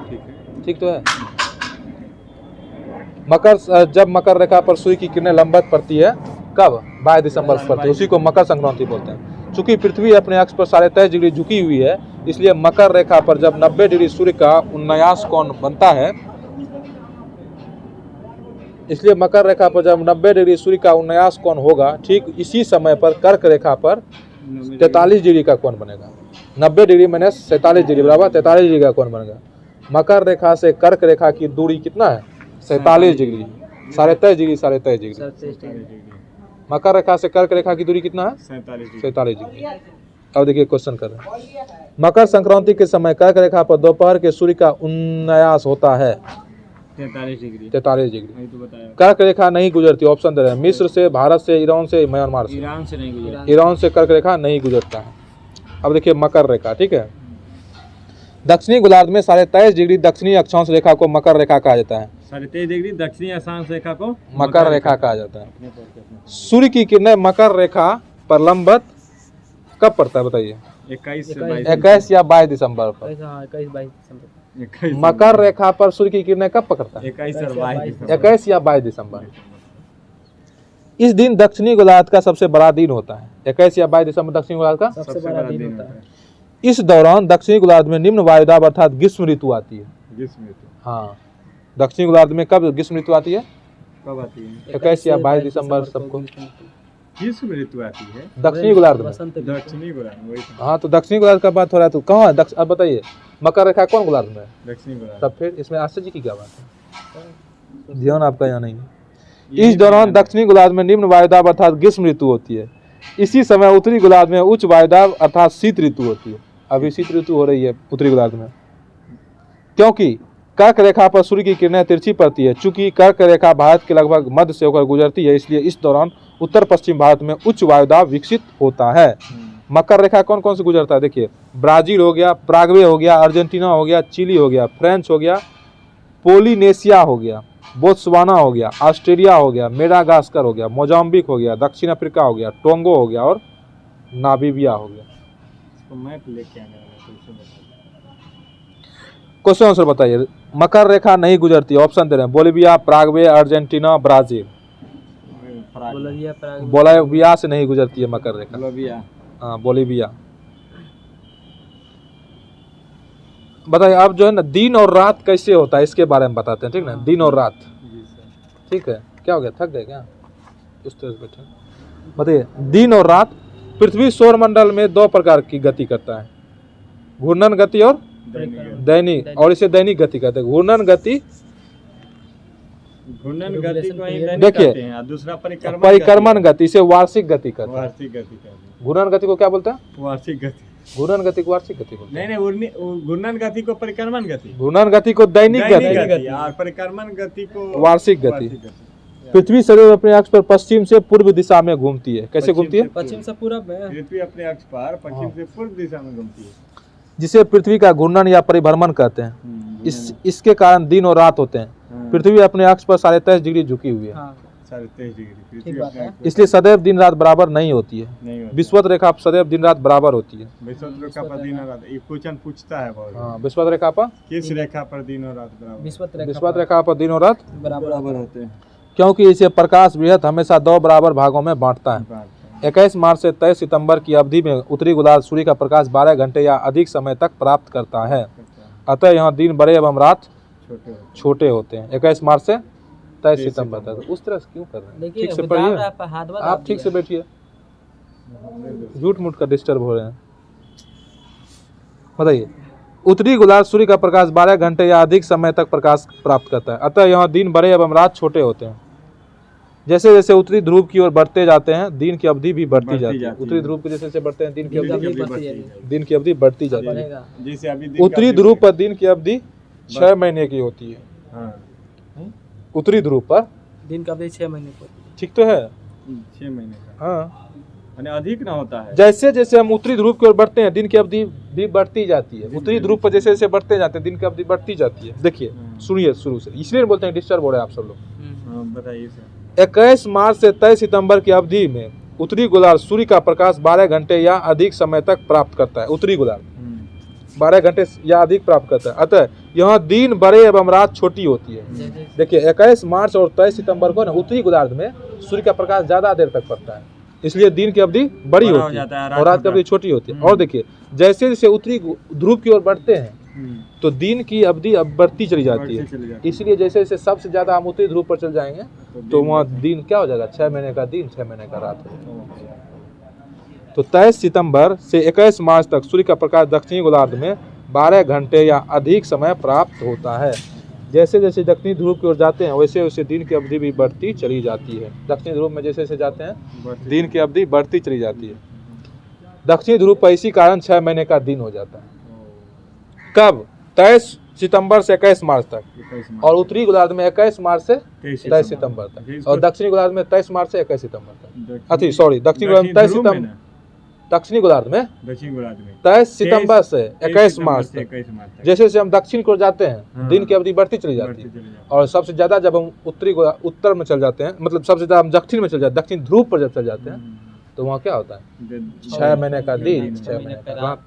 ठीक है। ठीक तो है। जब मकर रेखा पर सूर्य की किरणें लंबवत पड़ती है कब? 22 दिसंबर को पड़ती है, उसी को मकर संक्रांति बोलते हैं। चूंकि पृथ्वी अपने अक्ष पर 23.5 डिग्री झुकी हुई है, इसलिए मकर रेखा पर जब 90 डिग्री सूर्य का उन्नयास कोण बनता है, इसलिए मकर रेखा पर जब 90 डिग्री सूर्य का उन्नयास कोण होगा, ठीक इसी समय पर कर्क रेखा पर 43 डिग्री का कोण बनेगा। 90 डिग्री माइनस 47 डिग्री बराबर 43 डिग्री का कोण बनेगा। मकर रेखा से कर्क रेखा की दूरी कितना है? 47 डिग्री, 23.5 डिग्री, 23.5 डिग्री। मकर रेखा से कर्क रेखा की दूरी कितना है? 47 डिग्री। अब देखिए क्वेश्चन कर रहे हैं। मकर संक्रांति के समय कर्क रेखा पर दोपहर के सूर्य का उन्नयास होता है 43 डिग्री। 43 डिग्री। वही तो बताया। कर्क रेखा नहीं गुजरती, ऑप्शन दे रहे हैं। मिस्र से, भारत से, ईरान से, म्यांमार से। ईरान से नहीं गुजरा। ईरान से कर्क रेखा नहीं गुजरता है। अब देखिए मकर रेखा, ठीक है। दक्षिणी गोलार्ध में 23.5 डिग्री दक्षिणी अक्षांश रेखा को मकर रेखा कहा जाता है। 23.5 डिग्री दक्षिणी अक्षांश रेखा को मकर रेखा कहा जाता है। सूर्य की किरणें मकर रेखा पर लंबवत कब पड़ता है बताइए? 21 से 22। 21 या 22 दिसंबर पर। 21-22 दिसंबर। 21 मकर रेखा पर सूर्य की किरणें कब पकड़ता है? 21 और 22। 21 या 22 दिसंबर। इस दिन दक्षिणी गोलार्ध का सबसे बड़ा दिन होता है। 21 या 22 दिसंबर दक्षिणी गोलार्ध का सबसे बड़ा दिन होता है। इस दौरान दक्षिणी गोलार्ध में निम्न वायुदाब अर्थात ग्रीष्म ऋतु आती है। ग्रीष्म ऋतु हाँ, दक्षिणी गोलार्ध में कब ग्रीष्म ऋतु आती है? कब आती है? 21 या 22 दिसंबर सबको ग्रीष्म ऋतु आती है दक्षिणी गोलार्ध में। बसंत ऋतु। दक्षिणी गोलार्ध। वही तो। हाँ, तो दक्षिणी गोलार्ध का बात हो रहा है, तो कहाँ है? अब बताइए मकर रेखा कौन गोलार्ध में है? दक्षिणी गोलार्ध। तब फिर इसमें आश्चर्य की क्या बात है? ध्यान आपका यहाँ नहीं है। इस दौरान दक्षिणी गोलार्ध में निम्न वायुदाब अर्थात ग्रीष्म ऋतु होती है। इसी समय उत्तरी गोलार्ध में उच्च वायुदाब अर्थात शीत ऋतु होती है। अभी शीत ऋतु हो रही है उत्तरी गोलार्ध में, क्योंकि कर्क रेखा पर सूर्य की किरणें तिरछी पड़ती है। चूंकि कर्क रेखा भारत के लगभग मध्य से होकर गुजरती है, इसलिए इस दौरान उत्तर पश्चिम भारत में उच्च वायुदाब विकसित होता है। मकर रेखा कौन कौन से गुजरता है? देखिए, ब्राजील हो गया, पराग्वे हो गया, अर्जेंटीना हो गया, चिली हो गया, फ्रांस हो गया, पोलिनेशिया हो गया, बोत्सवाना हो गया, ऑस्ट्रेलिया हो गया, मेडागास्कर हो गया, मोजाम्बिक हो गया, दक्षिण अफ्रीका हो गया, टोंगो हो गया और नामीबिया हो गया। तो मैप लेके आने वाला क्वेश्चन आंसर बताइए। मकर रेखा नहीं गुजरती, ऑप्शन दे रहे हैं। Bolivia, Paraguay, Argentina, Brazil. Bolivia, Paraguay. Bolivia से नहीं गुजरती है मकर रेखा। बोलिविया। हाँ, बोलिविया। बताइए अब जो है ना, दिन और रात कैसे होता है इसके बारे में बताते हैं, ठीक ना? दिन और रात, जी सर। ठीक है। क्या हो गया, थक गए क्या? उस तरह से बैठे। बताइए, दिन और रात। पृथ्वी सौर मंडल में 2 प्रकार की गति करता है, घूर्णन गति और दैनिक, और इसे दैनिक गति कहते हैं। घूर्णन गति, घूर्णन गति को ही दैनिक देखिए, कहते हैं, और दूसरा परिक्रमण गति, इसे वार्षिक गति कहते हैं। वार्षिक गति कहते हैं। घूर्णन गति को क्या बोलते हैं? वार्षिक गति। घूर्णन गति को वार्षिक गति बोलते हैं। नहीं, घूर्णन गति को परिक्रमण गति, घूर्णन गति को दैनिक गति, और परिक्रमण गति को वार्षिक गति। पृथ्वी सदैव अपने अक्ष पर पश्चिम से पूर्व दिशा में घूमती है। कैसे घूमती है? पश्चिम से पूरब में। पृथ्वी अपने अक्ष पर पश्चिम से पूर्व दिशा में घूमती है, जिसे पृथ्वी का घूर्णन या परिभ्रमण कहते हैं। इसके कारण दिन और रात होते हैं। पृथ्वी अपने अक्ष पर 23.5 डिग्री झुकी हुई है। 23.5 डिग्री पृथ्वी ठीक बात अपने है। अक्ष पर इसलिए सदैव दिन रात बराबर नहीं होती है। नहीं होती। विषुवत रेखा सदैव दिन रात बराबर होती है। विषुवत रेखा पर दिन और रात, ये क्वेश्चन पूछता है बहुत। हाँ, विषुवत रेखा पर, किस रेखा पर दिन और रात बराबर विषुवत रेखा पर दिन और रात बराबर होते हैं? क्योंकि इसे प्रकाश वृहत हमेशा 2 बराबर भागों में बांटता है। 21 मार्च से 23 सितंबर की अवधि में उत्तरी गोलार्ध सूर्य का प्रकाश 12 घंटे या अधिक समय तक प्राप्त करता है। अतः यहाँ दिन बड़े एवं रात छोटे होते हैं। 21 मार्च से 23 सितंबर तक। उस तरह से क्यों कर रहे हैं? ठीक से पढ़िए, आप ठीक से बैठिए, झूठ मूठ का डिस्टर्ब हो रहे हैं। बताइए, उत्तरी गोलार्ध सूर्य का प्रकाश 12 घंटे या अधिक समय तक प्रकाश प्राप्त करता है। अतः यहाँ दिन बड़े एवं रात छोटे होते हैं। जैसे जैसे उत्तरी ध्रुव की ओर बढ़ते जाते हैं, दिन की अवधि भी बढ़ती जाती है। उत्तरी ध्रुव के जैसे जैसे बढ़ते हैं, दिन की अवधि बढ़ती जाती है। जैसे अभी उत्तरी ध्रुव पर दिन की अवधि 6 महीने की होती है। उत्तरी ध्रुव पर दिन का अवधि 6 महीने पर। ठीक तो है। 6 महीने का, हाँ, यानी अधिक ना होता है। जैसे जैसे हम उत्तरी ध्रुव की ओर बढ़ते हैं दिन की अवधि भी बढ़ती जाती है। उत्तरी ध्रुव पर जैसे जैसे बढ़ते जाते हैं दिन की अवधि बढ़ती जाती है। देखिए सुनिए शुरू से, इसलिए बोलते हैं डिस्टर्ब हो रहे हैं आप सब लोग। हाँ, बताइए सर। 21 मार्च से 23 सितंबर की अवधि में उत्तरी गोलार्ध सूर्य का प्रकाश 12 घंटे या अधिक समय तक प्राप्त करता है। उत्तरी गोलार्ध 12 घंटे या अधिक प्राप्त करता है। अतः यहाँ दिन बड़े एवं रात छोटी होती है। देखिए 21 मार्च और 23 सितंबर को ना उत्तरी गोलार्ध में सूर्य का प्रकाश ज्यादा देर तक पड़ता है, इसलिए दिन की अवधि बड़ी होती है और रात की अवधि छोटी होती है। और देखिए जैसे जैसे उत्तरी ध्रुव की ओर बढ़ते हैं तो दिन की अवधि अब बढ़ती चली जाती है। इसलिए जैसे जैसे सबसे ज्यादा हम उत्तरी ध्रुव पर चल जाएंगे तो वहाँ दिन क्या हो जाएगा, 6 महीने का दिन 6 महीने का रात हो जाएगा। तो 23 सितंबर से 21 मार्च तक सूर्य का प्रकाश दक्षिणी गोलार्ध में 12 घंटे या अधिक समय प्राप्त होता है। जैसे जैसे दक्षिणी ध्रुव की ओर जाते हैं वैसे वैसे दिन की अवधि भी बढ़ती चली जाती है। दक्षिणी ध्रुव में जैसे जैसे जाते हैं दिन की अवधि बढ़ती चली जाती है। दक्षिणी ध्रुव पर इसी कारण 6 महीने का दिन हो जाता है। कब? 23 सितंबर से 21 मार्च तक, और उत्तरी गोलार्ध में 21 मार्च से 23 सितंबर तक, और दक्षिणी गोलार्ध में 23 मार्च से 21 सितंबर तक। सॉरी, दक्षिणी गोलार्ध में 23 सितंबर, दक्षिणी गोलार्ध में 23 सितंबर से 21 मार्च तक। जैसे जैसे हम दक्षिण को जाते हैं दिन की अवधि बढ़ती चली जाती है, और सबसे ज्यादा जब हम उत्तर में चल जाते हैं, मतलब सबसे ज्यादा हम दक्षिण में चल जाते हैं, दक्षिण ध्रुव पर जब चल जाते हैं तो वहाँ क्या होता है, 6 महीने का दिन 6 महीने का रात।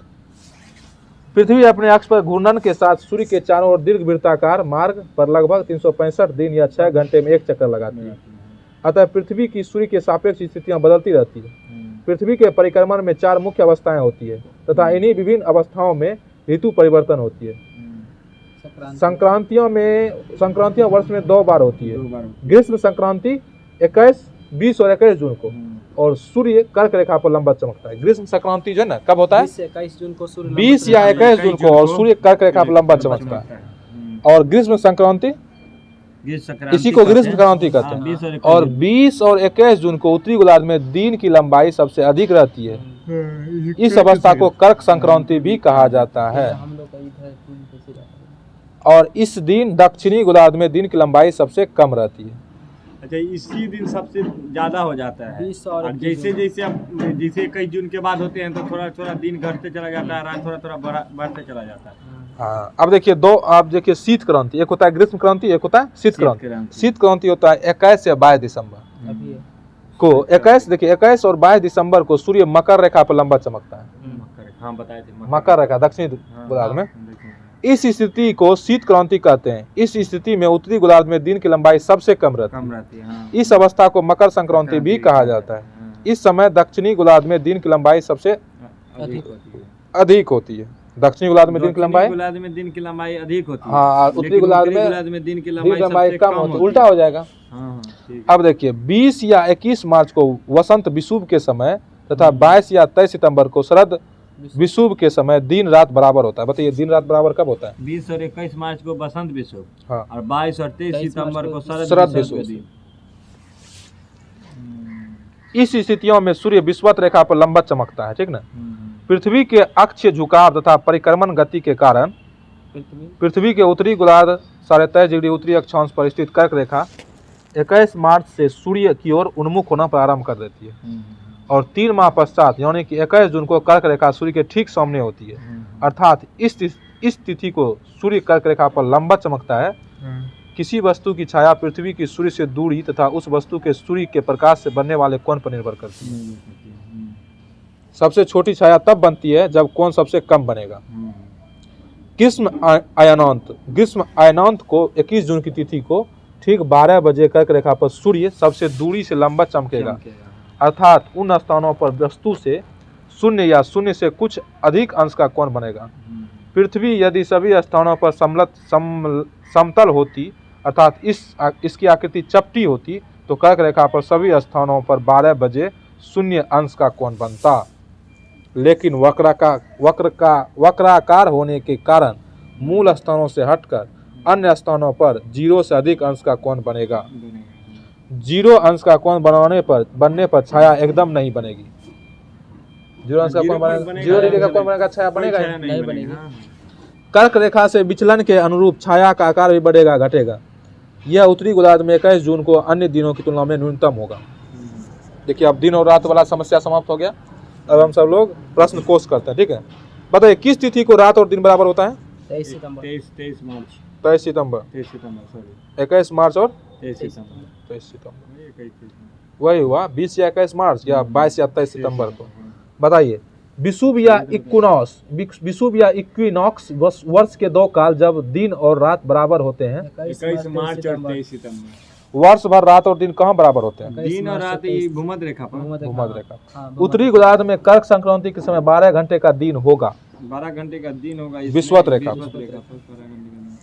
पृथ्वी अपने अक्ष पर घूर्णन के साथ सूर्य के चारों ओर दीर्घ वृत्ताकार मार्ग पर लगभग 365 दिन या 6 घंटे में एक चक्कर लगाती है। अतः पृथ्वी की सूर्य के सापेक्ष स्थितियां बदलती रहती है। पृथ्वी के परिक्रमण में 4 मुख्य अवस्थाएं होती है तथा इन्हीं विभिन्न अवस्थाओं में ऋतु परिवर्तन होती है। संक्रांतियां वर्ष में 2 बार होती है। ग्रीष्म संक्रांति 21, 20 और 21 जून को, और सूर्य कर्क रेखा पर लंबा चमकता है। ग्रीष्म संक्रांति जो है ना कब होता है, 21 जून को सूर्य 20 या 21 जून को, और सूर्य कर्क रेखा पर लंबा चमकता है। और ग्रीष्म संक्रांति इसी को ग्रीष्म संक्रांति कहते हैं। और 20 और 21 जून को उत्तरी गोलार्ध में दिन की लंबाई सबसे अधिक रहती है। इस अवस्था को कर्क संक्रांति भी कहा जाता है। और इस दिन दक्षिणी गोलार्ध में दिन की लंबाई सबसे कम रहती है। अच्छा, इसी दिन सबसे ज्यादा हो जाता है। 20 और जैसे जैसे अब जैसे 21 जून के बाद होते हैं तो थोड़ा थोड़ा दिन घटते चला जाता है, रात थोड़ा थोड़ा बढ़ते चला जाता है। हाँ, अब देखिए आप देखिए शीत क्रांति, एक होता है ग्रीष्म क्रांति, एक होता है शीत क्रांति। शीत क्रांति होता है 21 से 22 दिसंबर को। 21 देखिए 21 और 22 दिसंबर को सूर्य मकर रेखा पर लंबा चमकता है। हाँ, बताए थे मकर रेखा दक्षिणी गोलार्ध में। इस स्थिति को शीत क्रांति कहते हैं। इस स्थिति में उत्तरी गोलार्ध में दिन की लंबाई सबसे कम रहती है। हाँ। इस अवस्था को मकर संक्रांति भी कहा जाता है। इस समय दक्षिणी गोलार्ध में दिन की लंबाई सबसे अधिक होती है। दक्षिणी गोलार्ध में दिन की लंबाई अधिक होती है। हाँ, उत्तरी गोलार्ध में दिन की लंबाई कम होती है। उल्टा हो जाएगा। अब देखिए 20 या 21 मार्च को वसंत विषुव के समय तथा 22 या 23 सितंबर को शरद विषुव के समय दिन रात बराबर होता है। बताइए दिन रात बराबर कब होता है? 20 और 21 मार्च को बसंत विषुव, हाँ, और 22 और 23 सितंबर को शरद विषुव। इस स्थितियों में सूर्य विषुवत रेखा पर लंबा चमकता है, ठीक ना। पृथ्वी के अक्षीय झुकाव तथा परिक्रमण गति के कारण पृथ्वी के उत्तरी गोलार्ध 23.5 डिग्री उत्तरी अक्षांश पर स्थित कर्क रेखा 21 मार्च से सूर्य की ओर उन्मुख होना प्रारंभ कर देती है, और 3 माह पश्चात यानी कि 21 जून को कर्क रेखा सूर्य के ठीक सामने होती है। अर्थात इस तिथि को सूर्य कर्क रेखा पर लंबा चमकता है। किसी वस्तु की छाया पृथ्वी की सूर्य से दूरी तथा उस वस्तु के सूर्य के प्रकाश से बनने वाले कोण पर निर्भर करती है। सबसे छोटी छाया तब बनती है जब कोण सबसे कम बनेगा। ग्रीष्म अयनांत को 21 जून की तिथि को ठीक 12 बजे कर्क रेखा पर सूर्य सबसे दूरी से लंबा चमकेगा। अर्थात उन स्थानों पर वस्तु से शून्य या शून्य से कुछ अधिक अंश का कोण बनेगा। पृथ्वी यदि सभी स्थानों पर समतल होती, अर्थात इसकी आकृति चपटी होती, तो कर्क रेखा पर सभी स्थानों पर 12 बजे शून्य अंश का कोण बनता। लेकिन वक्राकार होने के कारण मूल स्थानों से हटकर अन्य स्थानों पर 0 से अधिक अंश का कोण बनेगा। 0 अंश का कोण बनने पर छाया एकदम नहीं बनेगी। 0 अंश का कोण बनेगा, 0 डिग्री का कोण बनेगा, छाया बनेगा नहीं बनेगा। कर्क रेखा से विचलन के अनुरूप छाया का आकार भी बढ़ेगा घटेगा। यह उत्तरी गोलार्ध में 21 जून को अन्य दिनों की तुलना में न्यूनतम होगा। देखिए अब दिन और रात वाला समस्या समाप्त हो गया। अब हम सब लोग प्रश्न कोश करते हैं, ठीक है। बताइए किस तिथि को रात और दिन बराबर होता है? 23 सितंबर। 23 मार्च 23 सितंबर, 23 सितंबर सॉरी 21 मार्च और 23 सितंबर 23 सितंबर, ये कई चीज़ में। वही हुआ 20 या 21 मार्च या 22 या 23 सितंबर को। बताइए विषुव या इक्विनॉक्स वर्ष के दो काल जब दिन और रात बराबर होते हैं। 21 मार्च और 23 सितंबर। वर्ष भर रात और दिन कहाँ बराबर होते हैं? दिन और रात ये भूमध्य रेखा पर भूमध्य रेखा। उत्तरी गोलार्ध में कर्क संक्रांति के समय 12 घंटे का दिन होगा। 12 घंटे का दिन होगा इसमें, विषुवत रेखा। विषुवत रेखा पर 12 घंटे का दिन।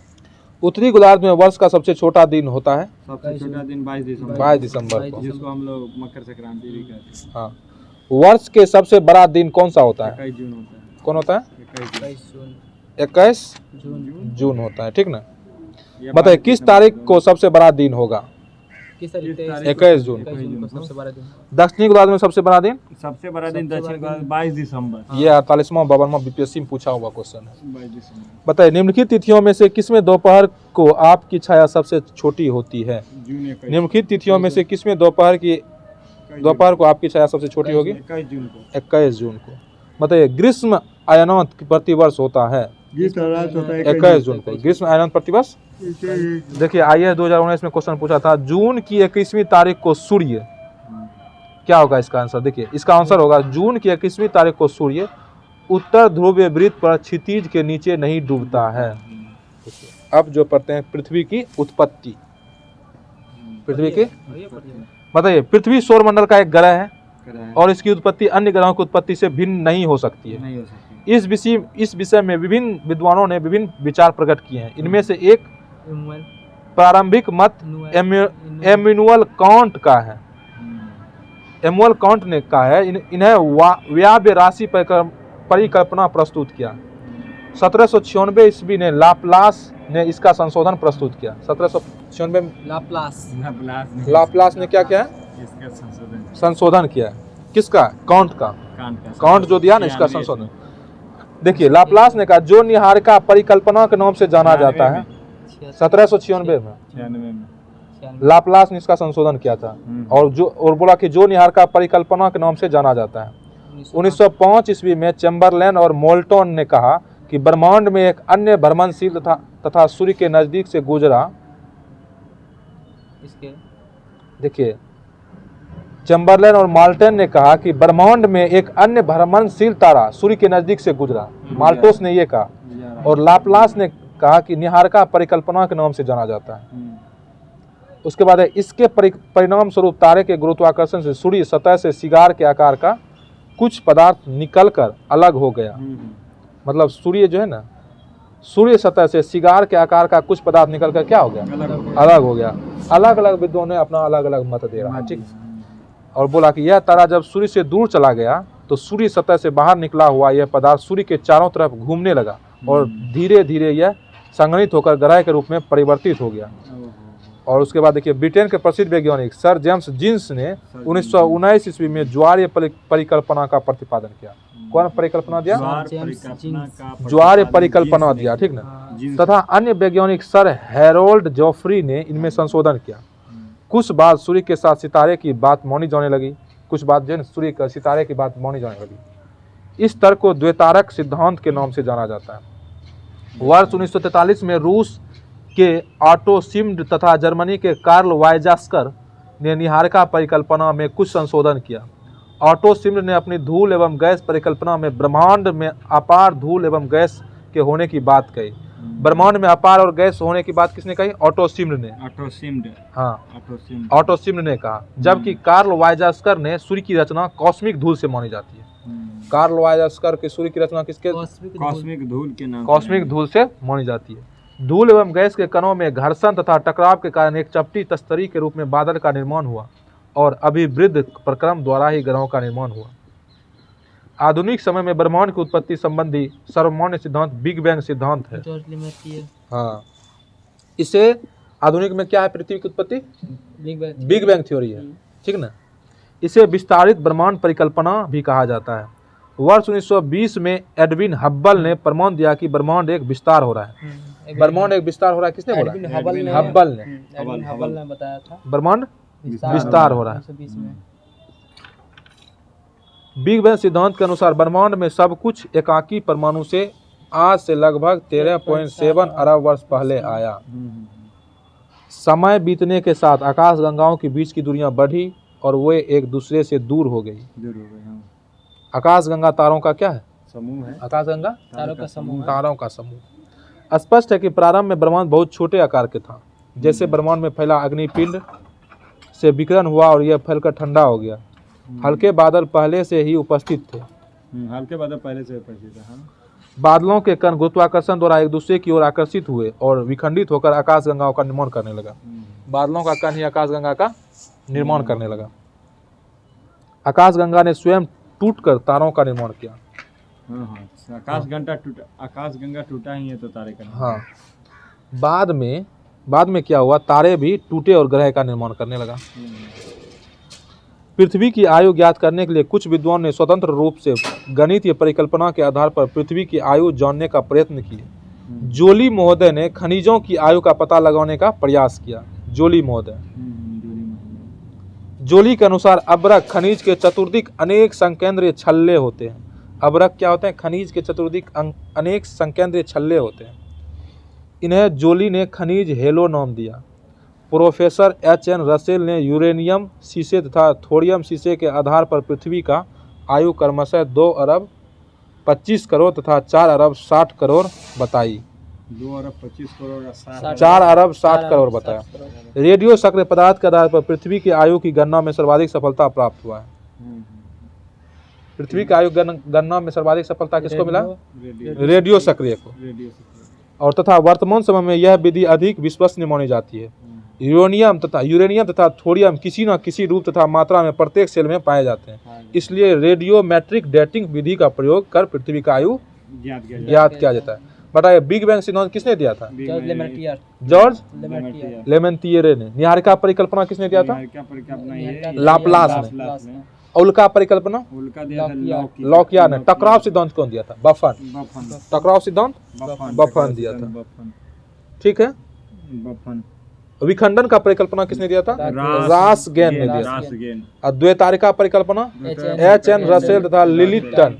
उत्तरी गोलार्ध में वर्ष का सबसे छोटा दिन होता है सबसे छोटा दिन 22 दिसंबर 22 दिसंबर को। जिसको हम लोग मकर संक्रांति भी कहते हैं। हाँ। वर्ष के सबसे बड़ा दिन कौन सा होता है? 21 जून होता है। कौन होता है? 21 जून 21 जून होता है, ठीक ना। बताइए किस तारीख को सबसे बड़ा दिन होगा? किस तारीख? 21 जून। 21 जून को सबसे बड़ा दिन। दक्षिणी गोलार्ध में सबसे बड़ा दिन? सबसे बड़ा दिन दक्षिण का 22 दिसंबर। ये 48वां 52वां बीपीएससी में पूछा हुआ क्वेश्चन है। 22 दिसंबर। बताइए निम्नलिखित तिथियों में से किसमें दोपहर को आपकी छाया सबसे छोटी होती है? जून 21 निम्नलिखित तिथियों में से किसमें दोपहर को आपकी छाया सबसे छोटी होगी? 21 जून को। 21 जून को। बताइए ग्रीष्म अयनांत प्रतिवर्ष होता है 21 जून को। ग्रीष्म अयनांत प्रतिवर्ष देखिए आइए 2019 में क्वेश्चन पूछा था जून की 21वीं तारीख को सूर्य, क्या होगा इसका आंसर? देखिए इसका आंसर होगा जून की 21वीं तारीख को सूर्य उत्तर ध्रुवीय वृत्त पर क्षितिज के नीचे नहीं डूबता है। अब जो पढ़ते हैं पृथ्वी की उत्पत्ति। पृथ्वी की बताइए पृथ्वी सौरमंडल का एक ग्रह है और इसकी उत्पत्ति अन्य ग्रहों की उत्पत्ति से भिन्न नहीं हो सकती है। नहीं हो सकती। इस विषय में विभिन्न विद्वानों ने विभिन्न विचार प्रकट किए हैं। इनमें से एक प्रारंभिक मत एम्यूनुअल कांट का है। एमुअल कांट ने कहा है इन्हें व्याव्य राशि परिकल्पना प्रस्तुत किया। 1796 ईस्वी ने लाप्लास ने इसका संशोधन प्रस्तुत किया। 1796 में लाप्लास ने क्या किया है? इसका संशोधन किया। किसका? कांट का। कांट जो दिया ना इसका संशोधन। देखिए लाप्लास ने कहा जो निहारिका परिकल्पना के नाम से जाना जाता है 1796 में लाप्लास ने इसका संशोधन किया था और बोला कि जो निहारिका परिकल्पना के नाम से जाना जाता है। 1905 ईस्वी में चैम्बरलेन और मोल्टन ने कहा कि ब्रह्मांड में एक अन्य भ्रमणशील तथा सूर्य के नजदीक से गुजरा। देखिए चैम्बरलेन और माल्टन ने कहा कि ब्रह्मांड में एक अन्य भ्रमणशील तारा सूर्य के नजदीक से गुजरा। माल्टोस ने ये कहा और लाप्लास ने कहा कि निहारिका परिकल्पना के नाम से जाना जाता है। उसके बाद इसके परिणाम स्वरूप तारे के गुरुत्वाकर्षण से सूर्य सतह से सिगार के आकार का कुछ पदार्थ निकलकर अलग हो गया। मतलब सूर्य जो है ना, सूर्य सतह से सिगार के आकार का कुछ पदार्थ निकलकर क्या हो गया? अलग हो गया। अलग अलग विद्वानों ने अपना अलग अलग मत दे रहा है, ठीक। और बोला कि यह तारा जब सूर्य से दूर चला गया तो सूर्य सतह से बाहर निकला हुआ यह पदार्थ सूर्य के चारों तरफ घूमने लगा और धीरे धीरे यह संघनित होकर ग्रह के रूप में परिवर्तित हो गया। और उसके बाद देखिए ब्रिटेन के प्रसिद्ध वैज्ञानिक सर जेम्स जीन्स ने 1919 ईस्वी में ज्वारीय परिकल्पना का प्रतिपादन किया। कौन परिकल्पना दिया? ज्वारीय परिकल्पना दिया, ठीक ना। तथा अन्य वैज्ञानिक सर हैरोल्ड जॉफरी ने इनमें संशोधन किया। कुछ बाद सूर्य के साथ सितारे की बात मानी जाने लगी। कुछ बात जो है सूर्य का सितारे की बात मानी जाने लगी। इस तर्क को द्वैतारक सिद्धांत के नाम से जाना जाता है। वर्ष 1943 में रूस के ऑटो शिम्ड तथा जर्मनी के कार्ल वाइजास्कर ने निहारिका परिकल्पना में कुछ संशोधन किया। ऑटो शिम्ड ने अपनी धूल एवं गैस परिकल्पना में ब्रह्मांड में अपार धूल एवं गैस के होने की बात कही। ब्रह्मांड में अपार और गैस होने की बात किसने कही? ऑटो शिम्ड ने। ऑटो शिम्ड ने कहा। जबकि कार्ल वाइजास्कर ने सूर्य की रचना कॉस्मिक धूल से मानी जाती है। कार्ल वाइजास्कर की सूर्य की रचना किसके? कॉस्मिक धूल से मानी जाती है। धूल एवं गैस के कणों में घर्षण तथा टकराव के कारण एक चपटी तस्तरी के रूप में बादल का निर्माण हुआ और अभिवृद्ध प्रक्रम द्वारा ही ग्रहों का निर्माण हुआ। आधुनिक समय में ब्रह्मांड की उत्पत्ति संबंधी सर्वमान्य सिद्धांत बिग बैंग सिद्धांत है। हाँ, इसे आधुनिक में क्या है? पृथ्वी की उत्पत्ति बिग बैंग थ्योरी है, ठीक ना। इसे विस्तारित ब्रह्मांड परिकल्पना भी कहा जाता है। वर्ष 1920 में एडविन हब्बल ने प्रमाण दिया कि ब्रह्मांड एक विस्तार हो रहा है। ब्रह्मांड एक विस्तार हो रहा है, किसने बोला? एडविन हबल ने हब्बल हबल ने बताया था ब्रह्मांड विस्तार हो रहा है। 1920 में। बिग बैंग सिद्धांत के अनुसार ब्रह्मांड में सब कुछ एकाकी परमाणु से आज से लगभग 13.7 अरब वर्ष पहले आया। समय बीतने के साथ आकाशगंगाओं के बीच की दूरियां बढ़ी और वे एक दूसरे से दूर हो गई। आकाशगंगा तारों का क्या है? समूह है। आकाशगंगा तारों का समूह है। तारों का समूह। स्पष्ट है कि प्रारंभ में ब्रह्मांड बहुत छोटे आकार के था। जैसे ब्रह्मांड में फैला अग्निपिंड से विकिरण हुआ और यह फैलकर ठंडा हो गया। हल्के बादल पहले से ही उपस्थित थे। हल्के बादल पहले से उपस्थित है। हाँ। बादलों के कण गुरुत्वाकर्षण द्वारा एक दूसरे की ओर आकर्षित हुए और विखंडित होकर आकाशगंगाओं का निर्माण करने लगा। बादलों का कण ही आकाशगंगा का निर्माण करने लगा। आकाशगंगा ने स्वयं टूटकर तारों का निर्माण किया। हाँ। आकाशगंगा टूटा ही है तो तारे का। हाँ, बाद में क्या हुआ? तारे भी टूटे और ग्रह का निर्माण करने लगा। पृथ्वी की आयु ज्ञात करने के लिए कुछ विद्वान ने स्वतंत्र रूप से गणितीय परिकल्पना के आधार पर पृथ्वी की आयु जानने का प्रयत्न किए। जोली महोदय ने खनिजों की आयु का पता लगाने का प्रयास किया। जोली महोदय। जोली के अनुसार अब्रक खनिज के चतुर्दिक अनेक संकेंद्रीय छल्ले होते हैं। अब्रक क्या होते हैं? खनिज के चतुर्दिक अनेक संकेंद्रीय छल्ले होते हैं। इन्हें जोली ने खनिज हेलो नाम दिया। Professor H.N. रसेल ने यूरेनियम शीशे तथा थोरियम शीशे के आधार पर पृथ्वी का आयु क्रमशः 2 अरब 25 करोड़ तथा 4 अरब 60 करोड़ बताई। 2 अरब 25 करोड़ या 4 अरब 60 करोड़ बताया। रेडियो सक्रिय पदार्थ के आधार पर पृथ्वी की आयु की गणना में सर्वाधिक सफलता प्राप्त हुआ है। पृथ्वी की आयु गणना में सर्वाधिक सफलता किसको मिला? रेडियो सक्रिय को। और तथा वर्तमान समय में यह विधि अधिक विश्वसनीय मानी जाती है। यूरेनियम तथा थोरियम किसी न किसी रूप तथा मात्रा में प्रत्येक सेल में पाए जाते हैं। इसलिए रेडियोमेट्रिक डेटिंग विधि का प्रयोग कर पृथ्वी का आयु ज्ञात किया जाता है। बताइए, बिग बैंग सिद्धांत किसने दिया था? जॉर्ज लेमेंटियर ने। निहारिका परिकल्पना किसने दिया था? लाप्लास ने। उल्का परिकल्पना लॉकिया ने। टकराव सिद्धांत कौन दिया था? बफन। टकराव सिद्धांत बफन दिया था। ठीक है। विखंडन का परिकल्पना किसने दिया था? रासगेन ने दिया था। अद्वैतारिका परिकल्पना H.N. रसेल तथा लिलिटन।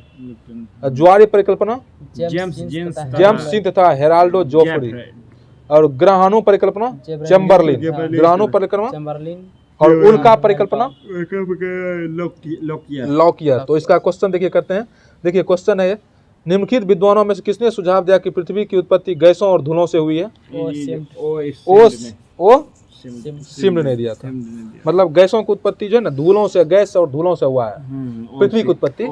ज्वारीय परिकल्पना जेम्स सिंह तथा हेराल्डो जोफ्री। और ग्रहाणु परिकल्पना चैम्बरलिन। ग्रहाणु परिकल्पना और उल्का परिकल्पना लॉकियर। तो इसका क्वेश्चन देखिए करते हैं। देखिए क्वेश्चन है, निम्नलिखित विद्वानों में से किसने सुझाव दिया कि पृथ्वी की उत्पत्ति गैसों और धूलों से हुई है? सिम्ड ने दिया था। मतलब गैसों की उत्पत्ति जो है ना, धूलों से, गैस और धूलों से हुआ है। पृथ्वी की उत्पत्ति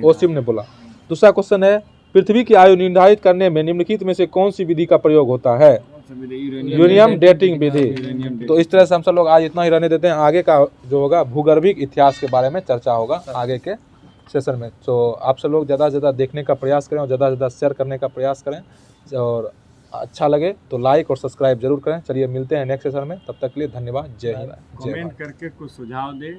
ओसिम ने बोला। दूसरा क्वेश्चन है, पृथ्वी की आयु निर्धारित करने में निम्नलिखित में से कौन सी विधि का प्रयोग होता है? यूरेनियम डेटिंग विधि। तो इस तरह से हम सब लोग आज इतना ही रहने देते हैं। आगे का जो होगा भूगर्भिक इतिहास के बारे में चर्चा होगा आगे के सेशन में। तो आप सब लोग ज़्यादा से ज़्यादा देखने का प्रयास करें और ज़्यादा से ज़्यादा शेयर करने का प्रयास करें। और अच्छा लगे तो लाइक और सब्सक्राइब जरूर करें। चलिए मिलते हैं नेक्स्ट सेशन में। तब तक के लिए धन्यवाद। जय हिंद। कमेंट करके कुछ सुझाव दे।